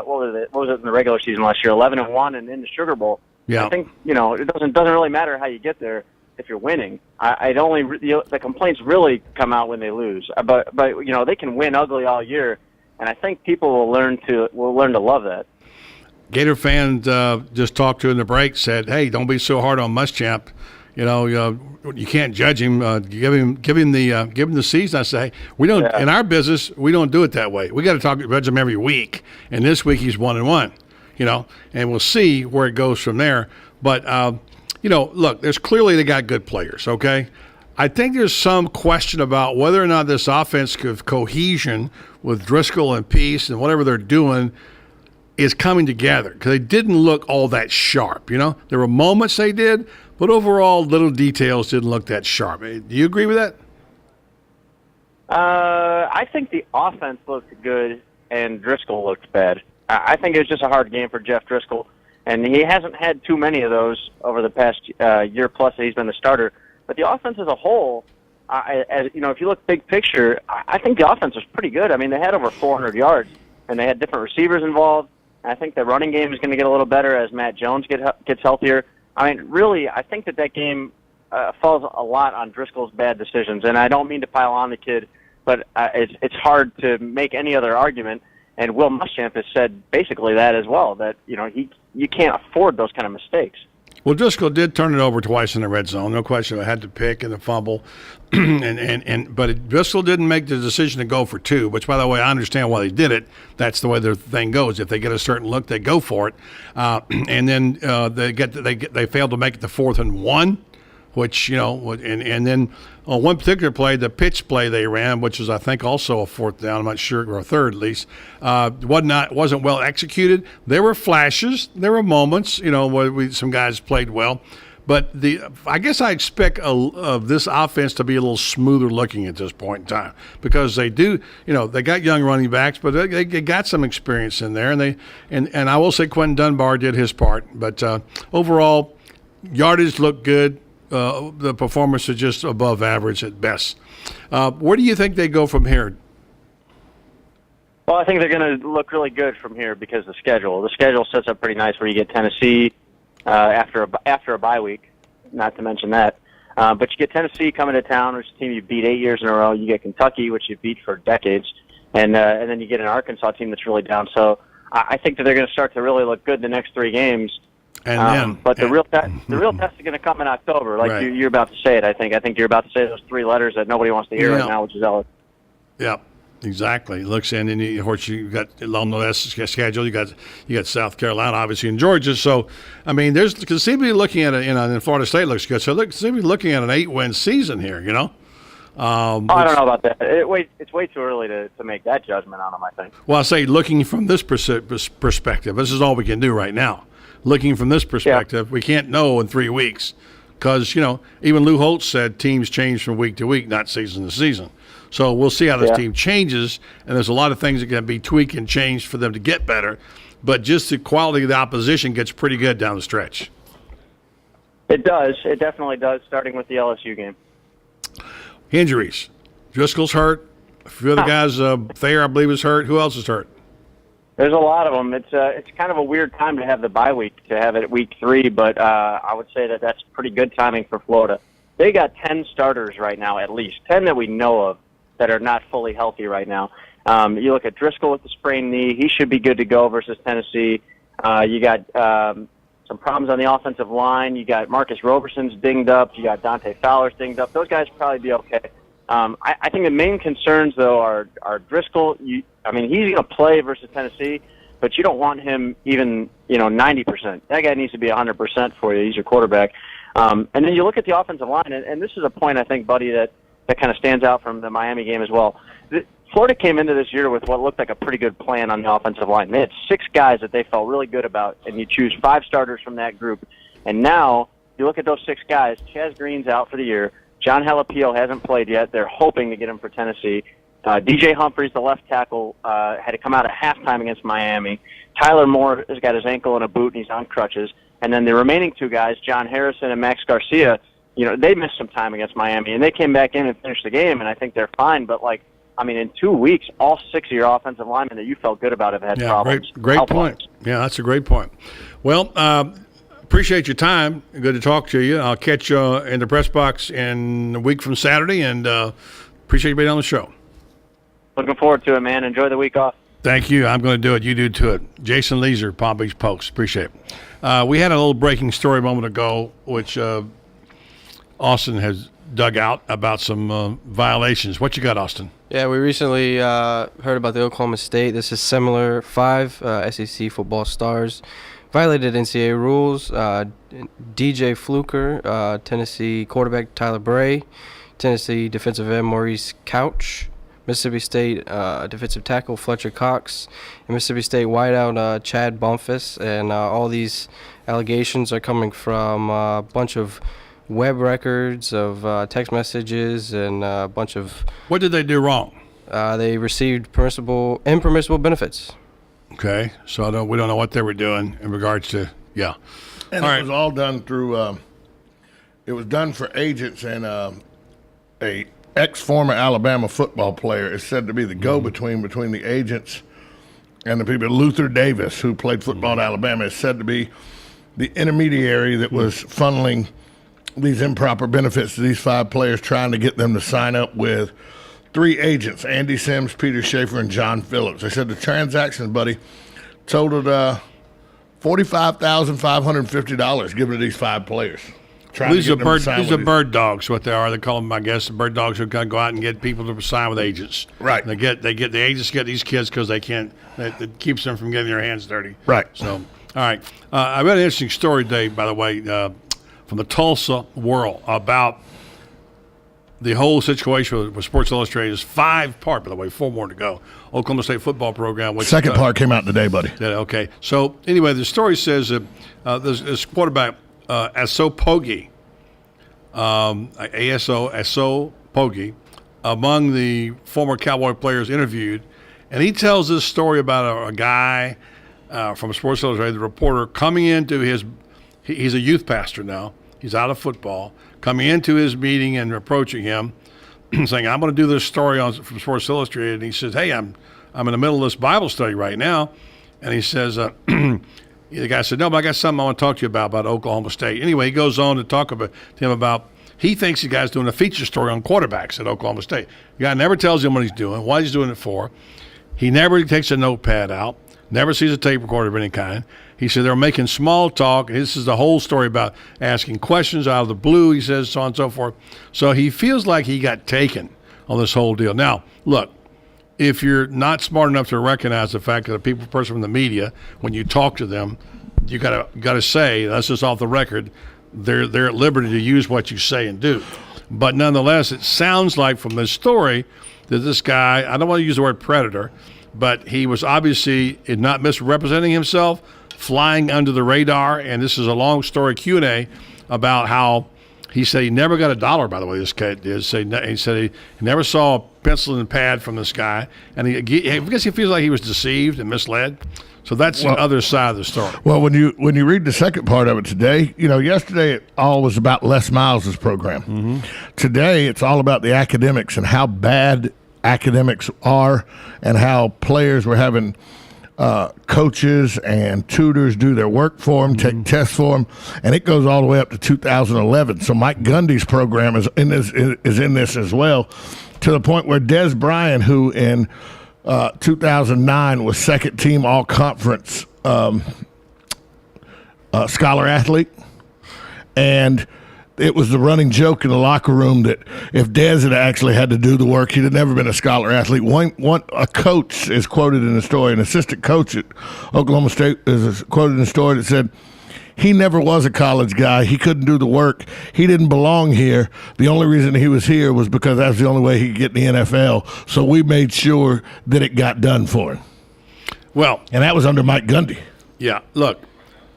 was it in the regular season last year? 11-1 and in the Sugar Bowl. Yeah, I think it doesn't really matter how you get there. If you're winning, the complaints really come out when they lose. But they can win ugly all year, and I think people will learn to love that. Gator fan just talked to in the break said, "Hey, don't be so hard on Muschamp. You can't judge him. Give him the season." I say, we don't in our business. We don't do it that way. We got to judge him every week. And this week he's 1-1. And we'll see where it goes from there. But look, there's clearly they got good players, okay? I think there's some question about whether or not this offensive cohesion with Driscoll and Peace and whatever they're doing is coming together because they didn't look all that sharp, There were moments they did, but overall little details didn't look that sharp. Do you agree with that? I think the offense looked good and Driscoll looked bad. I think it was just a hard game for Jeff Driscoll. And he hasn't had too many of those over the past year plus that he's been the starter. But the offense as a whole, if you look big picture, I think the offense was pretty good. I mean, they had over 400 yards, and they had different receivers involved. And I think the running game is going to get a little better as Matt Jones gets healthier. I mean, really, I think that game falls a lot on Driscoll's bad decisions. And I don't mean to pile on the kid, but it's hard to make any other argument. And Will Muschamp has said basically that as well, that you can't afford those kind of mistakes. Well, Driscoll did turn it over twice in the red zone, no question. I had to pick and the fumble, but Driscoll didn't make the decision to go for 2. Which, by the way, I understand why they did it. That's the way their thing goes. If they get a certain look, they go for it, and then they failed to make it to 4th and 1. Which, and then on one particular play, the pitch play they ran, which was, I think, also a 4th down, I'm not sure, or a 3rd at least, wasn't well executed. There were flashes. There were moments, where some guys played well. But I guess I expect of this offense to be a little smoother looking at this point in time because they do, they got young running backs, but they got some experience in there. And I will say Quentin Dunbar did his part. But overall, yardage looked good. The performance is just above average at best. Where do you think they go from here? Well, I think they're going to look really good from here because the schedule sets up pretty nice where you get Tennessee after a bye week, not to mention that. But you get Tennessee coming to town, which is a team you beat 8 years in a row. You get Kentucky, which you beat for decades. And then you get an Arkansas team that's really down. So I think that they're going to start to really look good the next 3 games. But the real test is going to come in October, like right. You're about to say it. I think you're about to say those 3 letters that nobody wants to hear right now, which is LSU. Yeah, exactly. Looks and then you got along the schedule. You got South Carolina, obviously, and Georgia. So I mean, there's because seem to be looking at it. And Florida State looks good. So seem to be looking at an 8-win season here. I don't know about that. It's way too early to make that judgment on them, I think. Well, I say looking from this perspective, this is all we can do right now. Looking from this perspective, we can't know in 3 weeks because, even Lou Holtz said teams change from week to week, not season to season. So we'll see how this team changes, and there's a lot of things that can be tweaked and changed for them to get better. But just the quality of the opposition gets pretty good down the stretch. It does. It definitely does, starting with the LSU game. Injuries. Driscoll's hurt. A few other guys, Thayer, I believe, is hurt. Who else is hurt? There's a lot of them. It's kind of a weird time to have the bye week, to have it at week 3, but I would say that that's pretty good timing for Florida. They got 10 starters right now, at least 10 that we know of that are not fully healthy right now. You look at Driscoll with the sprained knee; he should be good to go versus Tennessee. You got some problems on the offensive line. You got Marcus Roberson's dinged up. You got Dante Fowler's dinged up. Those guys will probably be okay. I think the main concerns, though, are Driscoll. I mean, he's going to play versus Tennessee, but you don't want him even, 90%. That guy needs to be 100% for you. He's your quarterback. And then you look at the offensive line, and this is a point, I think, Buddy, that kind of stands out from the Miami game as well. Florida came into this year with what looked like a pretty good plan on the offensive line. They had 6 guys that they felt really good about, and you choose 5 starters from that group. And now you look at those 6 guys. Chaz Green's out for the year. John Jalapeno hasn't played yet. They're hoping to get him for Tennessee. DJ Humphries, the left tackle, had to come out at halftime against Miami. Tyler Moore has got his ankle in a boot, and he's on crutches. And then the remaining 2 guys, John Harrison and Max Garcia, they missed some time against Miami, and they came back in and finished the game, and I think they're fine. But, in 2 weeks, all 6 of your offensive linemen that you felt good about have had problems. Great point. Yeah, that's a great point. Well, appreciate your time. Good to talk to you. I'll catch you in the press box in a week from Saturday, and appreciate you being on the show. Looking forward to it, man. Enjoy the week off. Thank you. I'm going to do it. You do too. It. Jason Leeser, Palm Beach Post. Appreciate it. We had a little breaking story a moment ago, which Austin has dug out about some violations. What you got, Austin? Yeah, we recently heard about the Oklahoma State. This is similar. 5 SEC football stars violated NCAA rules. DJ Fluker, Tennessee quarterback Tyler Bray, Tennessee defensive end Maurice Couch, Mississippi State defensive tackle Fletcher Cox, and Mississippi State wideout Chad Bumpus. And all these allegations are coming from a bunch of web records of text messages and a bunch of... What did they do wrong? They received impermissible benefits. Okay, so we don't know what they were doing in regards to, yeah. And all it right. was all done through, it was done for agents, and a ex-former Alabama football player is said to be the go-between between the agents and the people. Luther Davis, who played football at Alabama, is said to be the intermediary that was funneling these improper benefits to these 5 players, trying to get them to sign up with 3 agents, Andy Sims, Peter Schaefer, and John Phillips. They said the transactions, buddy, totaled $45,550 given to these 5 players. These are bird dogs, what they are. They call them, I guess, the bird dogs who kind of go out and get people to sign with agents. Right. And the agents get these kids because they can't. It keeps them from getting their hands dirty. Right. So, all right. I read an interesting story today, by the way, from the Tulsa World about the whole situation with Sports Illustrated. Is 5-part, by the way, 4 more to go. Oklahoma State football program. Which, second part came out today, buddy. Yeah, okay. So, anyway, the story says that this quarterback, Aso Poggi, Aso Poggi, among the former Cowboy players interviewed, and he tells this story about a guy from Sports Illustrated, the reporter, coming into he's a youth pastor now. He's out of football, coming into his meeting and approaching him, saying, "I'm going to do this story from Sports Illustrated." And he says, "Hey, I'm in the middle of this Bible study right now," and he says, the guy said, "No, but I got something I want to talk to you about Oklahoma State." Anyway, he goes on to talk to him about he thinks the guy's doing a feature story on quarterbacks at Oklahoma State. The guy never tells him what he's doing, what he's doing it for. He never takes a notepad out, never sees a tape recorder of any kind. He said they're making small talk. This is the whole story about asking questions out of the blue, he says, so on and so forth. So he feels like he got taken on this whole deal. Now, look, if you're not smart enough to recognize the fact that a person from the media, when you talk to them, you gotta say, that's just off the record, they're at liberty to use what you say and do. But nonetheless, it sounds like from this story that this guy, I don't want to use the word predator, but he was obviously not misrepresenting himself, flying under the radar, and this is a long story Q&A about how he said he never got $1, by the way, this kid did. He said he never saw a pencil and pad from this guy, and I guess he feels like he was deceived and misled. So that's the other side of the story. Well, when you read the second part of it today, yesterday it all was about Les Miles' program. Mm-hmm. Today it's all about the academics and how bad academics are and how players were having coaches and tutors do their work for them, take tests for them, and it goes all the way up to 2011. So Mike Gundy's program is in this as well, to the point where Des Bryant, who in 2009 was second team all-conference scholar athlete, and it was the running joke in the locker room that if Dez had actually had to do the work, he'd have never been a scholar athlete. A coach is quoted in the story, an assistant coach at Oklahoma State is quoted in the story that said, he never was a college guy. He couldn't do the work. He didn't belong here. The only reason he was here was because that's the only way he could get in the NFL. So we made sure that it got done for him. Well, and that was under Mike Gundy. Yeah, look,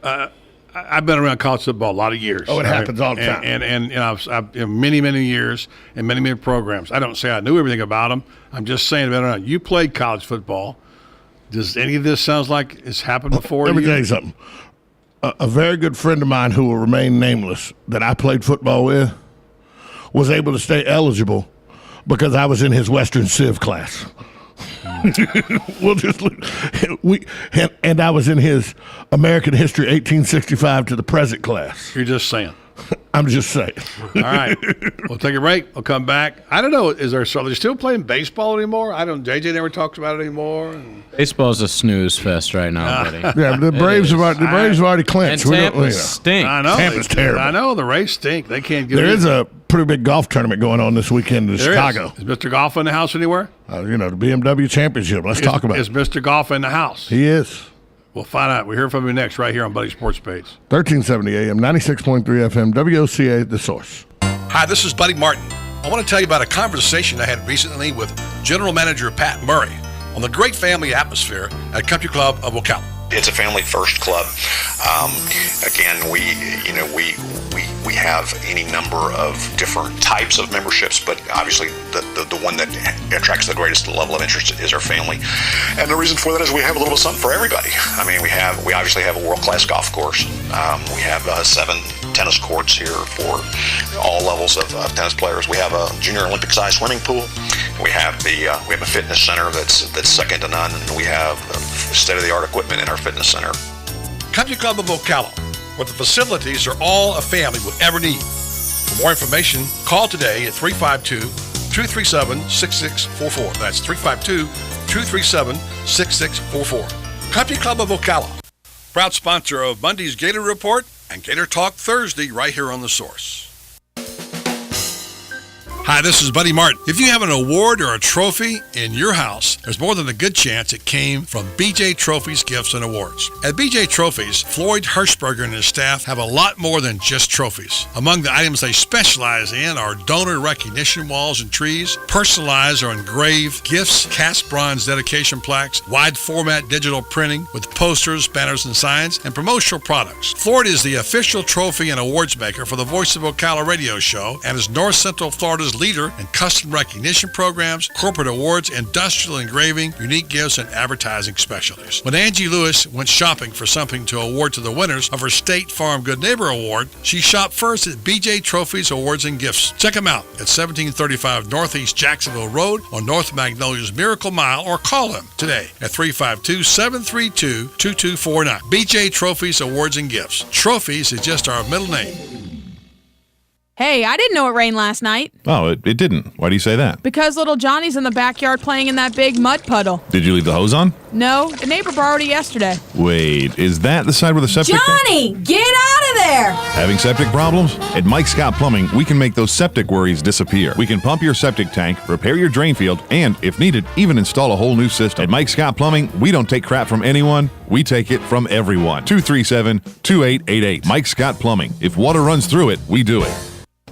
I've been around college football a lot of years. Oh, it happens all the time. And you know, I've many years and many programs. I don't say I knew everything about them. I'm just saying, I've been around. You played college football. Does any of this sounds like it's happened before? Let me tell you something. A very good friend of mine who will remain nameless that I played football with was able to stay eligible because I was in his Western Civ class. And I was in his American History 1865 to the present class. You're just saying. I'm just saying. All right. We'll take a break. We'll come back. I don't know. Are they still playing baseball anymore? JJ never talks about it anymore. Baseball's a snooze fest right now, buddy. Yeah, the Braves have already clinched. And Tampa stink. I know. Tampa's terrible. I know. The Rays stink. They can't get There is a pretty big golf tournament going on this weekend in Chicago. Is Mr. Golf in the house anywhere? The BMW Championship. Let's talk about it. Is Mr. Golf in the house? He is. We'll find out. We'll hear from you next right here on Buddy Sports Page. 1370 AM, 96.3 FM, WOCA, The Source. Hi, this is Buddy Martin. I want to tell you about a conversation I had recently with General Manager Pat Murray on the great family atmosphere at Country Club of Ocala. It's a family-first club. Again, we have any number of different types of memberships, but obviously the one that attracts the greatest level of interest is our family. And the reason for that is we have a little bit of something for everybody. I mean, we obviously have a world-class golf course. We have 7 tennis courts here for all levels of tennis players. We have a junior Olympic-sized swimming pool. We have a fitness center that's second to none, and we have state-of-the-art equipment in our fitness center. Country Club of Ocala, where the facilities are all a family would ever need. For more information, call today at 352-237-6644. That's 352-237-6644. Country Club of Ocala, proud sponsor of Monday's Gator Report and Gator Talk Thursday right here on The Source. Hi, this is Buddy Martin. If you have an award or a trophy in your house, there's more than a good chance it came from BJ Trophies Gifts and Awards. At BJ Trophies, Floyd Hirschberger and his staff have a lot more than just trophies. Among the items they specialize in are donor recognition walls and trees, personalized or engraved gifts, cast bronze dedication plaques, wide format digital printing with posters, banners, and signs, and promotional products. Floyd is the official trophy and awards maker for the Voice of Ocala radio show and is North Central Florida's leader in custom recognition programs, corporate awards, industrial engraving, unique gifts, and advertising specialties. When Angie Lewis went shopping for something to award to the winners of her State Farm Good Neighbor Award, she shopped first at BJ Trophies Awards and Gifts. Check them out at 1735 Northeast Jacksonville Road on North Magnolia's Miracle Mile, or call them today at 352-732-2249. BJ Trophies Awards and Gifts. Trophies is just our middle name. Hey, I didn't know it rained last night. Oh, it didn't. Why do you say that? Because little Johnny's in the backyard playing in that big mud puddle. Did you leave the hose on? No, the neighbor borrowed it yesterday. Wait, is that the side where the septic Johnny, get out of there! Having septic problems? At Mike Scott Plumbing, we can make those septic worries disappear. We can pump your septic tank, repair your drain field, and, if needed, even install a whole new system. At Mike Scott Plumbing, we don't take crap from anyone. We take it from everyone. 237-2888. Mike Scott Plumbing. If water runs through it, we do it.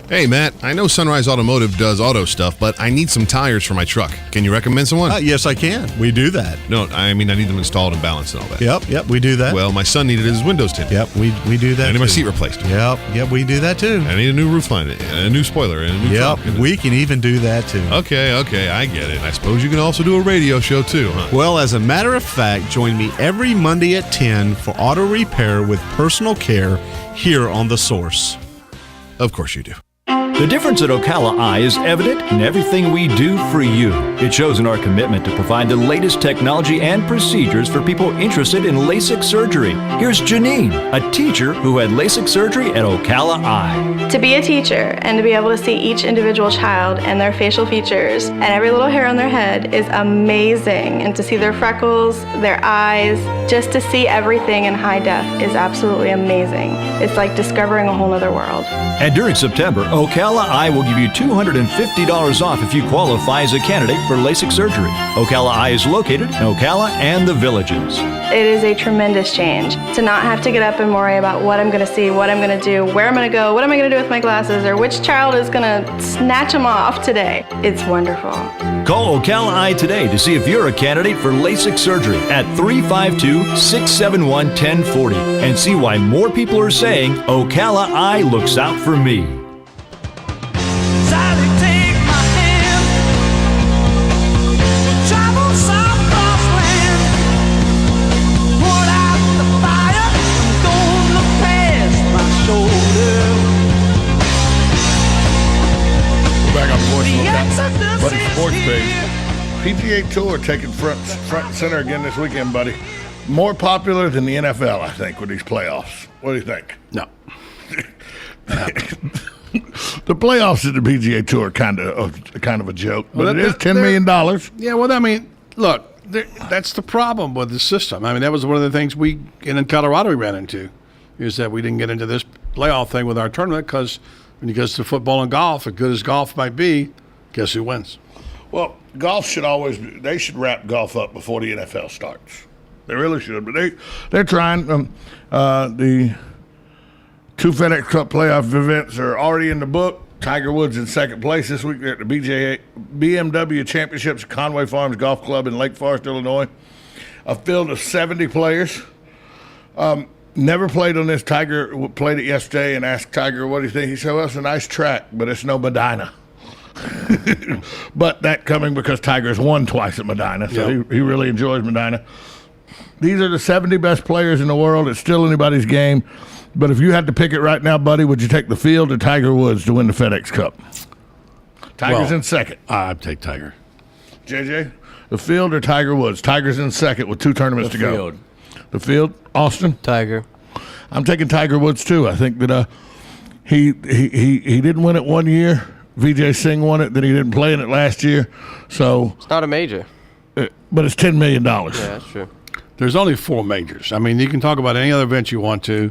Hey, Matt, I know Sunrise Automotive does auto stuff, but I need some tires for my truck. Can you recommend someone? Yes, I can. We do that. No, I mean, I need them installed and balanced and all that. Yep, we do that. Well, my son needed his windows tinted. Yep, we do that. I need my seat replaced. Yep, we do that too. I need a new roof line, and a new spoiler, and a new trunk. We can even do that too. Okay, I get it. I suppose you can also do a radio show too, huh? Well, as a matter of fact, join me every Monday at 10 for auto repair with personal care here on The Source. Of course you do. The difference at Ocala Eye is evident in everything we do for you. It shows in our commitment to provide the latest technology and procedures for people interested in LASIK surgery. Here's Janine, a teacher who had LASIK surgery at Ocala Eye. To be a teacher and to be able to see each individual child and their facial features and every little hair on their head is amazing. And to see their freckles, their eyes, just to see everything in high def is absolutely amazing. It's like discovering a whole other world. And during September, Ocala Eye will give you $250 off if you qualify as a candidate for LASIK surgery. Ocala Eye is located in Ocala and the Villages. It is a tremendous change to not have to get up and worry about what I'm going to see, what I'm going to do, where I'm going to go, what am I going to do with my glasses, or which child is going to snatch them off today. It's wonderful. Call Ocala Eye today to see if you're a candidate for LASIK surgery at 352-671-1040 and see why more people are saying Ocala Eye looks out for me. Buddy Sports Page. PGA Tour taking front and center again this weekend, buddy. More popular than the NFL, I think, with these playoffs. What do you think? No. The playoffs at the PGA Tour are kind of a joke, but it is $10 million. Yeah, well, I mean, look, that's the problem with the system. I mean, that was one of the things in Colorado we ran into, is that we didn't get into this playoff thing with our tournament because when it goes to football and golf, as good as golf might be, guess who wins? Well, golf should they should wrap golf up before the NFL starts. They really should, but they're trying. The two FedEx Cup playoff events are already in the book. Tiger Woods in second place this week. They're at the BMW Championships at Conway Farms Golf Club in Lake Forest, Illinois. A field of 70 players. Never played on this. Tiger played it yesterday and asked Tiger, what do you think? He said, well, it's a nice track, but it's no Medina. But that coming because Tiger's won twice at Medina, so he really enjoys Medina. These are the 70 best players in the world. It's still anybody's game. But if you had to pick it right now, buddy, would you take the field or Tiger Woods to win the FedEx Cup? Tiger's in second. I'd take Tiger. JJ, the field or Tiger Woods? Tiger's in second with 2 tournaments to go. The field. Austin? Tiger. I'm taking Tiger Woods too. I think that he didn't win it one year. Vijay Singh won it, then he didn't play in it last year. So it's not a major. But it's $10 million. Yeah, that's true. There's only 4 majors. I mean, you can talk about any other event you want to.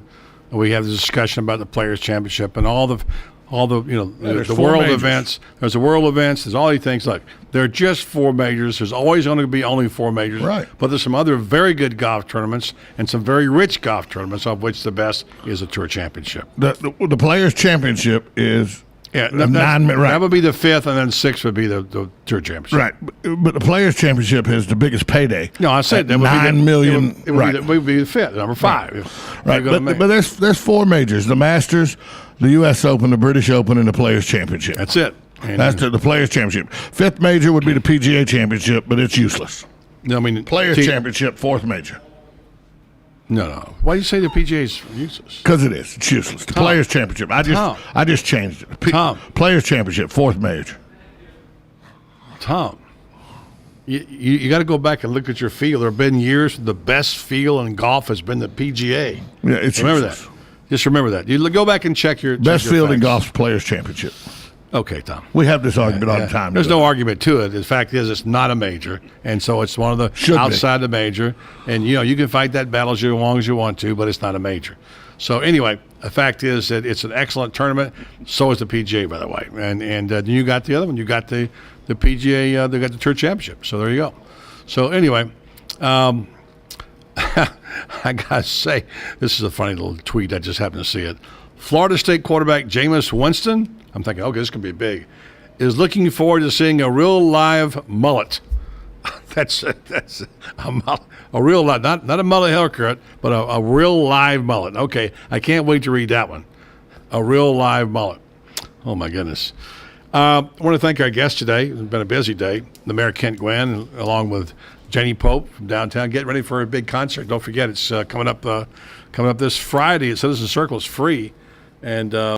We have the discussion about the Players' Championship and all the the world majors. events. There's the world events. There's all these things. Like, they're just 4 majors. There's always going to be only 4 majors. Right. But there's some other very good golf tournaments and some very rich golf tournaments, of which the best is the Tour Championship. The Players' Championship is... Yeah, right. That would be the 5th, and then 6th would be the Tour Championship. Right, but the Players' Championship has the biggest payday. No, I said that would $9 million. It would be the 5th, number 5. Right, but there's 4 majors: the Masters, the U.S. Open, the British Open, and the Players' Championship. That's it. That's the Players' Championship. 5th major would be the PGA Championship, but it's useless. No, I mean Players' Championship, 4th major. No. Why do you say the PGA is useless? Because it is. It's useless. The Players' Championship. I just changed it. Players' Championship, 4th major. Tom, you got to go back and look at your field. There have been years the best field in golf has been the PGA. Yeah, it's remember useless. that. Just remember that. You go back and check your best check your field in facts. golf's Players' Championship. Okay, Tom. We have this argument all the time. There's no argument to it. The fact is, it's not a major, and so it's one of the outside the major. And you can fight that battle as long as you want to, but it's not a major. So anyway, the fact is that it's an excellent tournament. So is the PGA, by the way. And you got the other one. You got the PGA. They got the Tour Championship. So there you go. So anyway, I gotta say, this is a funny little tweet. I just happened to see it. Florida State quarterback Jameis Winston, I'm thinking, okay, this can be big, is looking forward to seeing a real live mullet. That's a mullet, a real live, not a mullet haircut, but a real live mullet. Okay, I can't wait to read that one. A real live mullet. Oh my goodness. I want to thank our guest today. It's been a busy day. The Mayor Kent Gwynn, along with Jenny Pope from downtown, getting ready for a big concert. Don't forget, it's coming up this Friday at Citizen Circle. It's free. And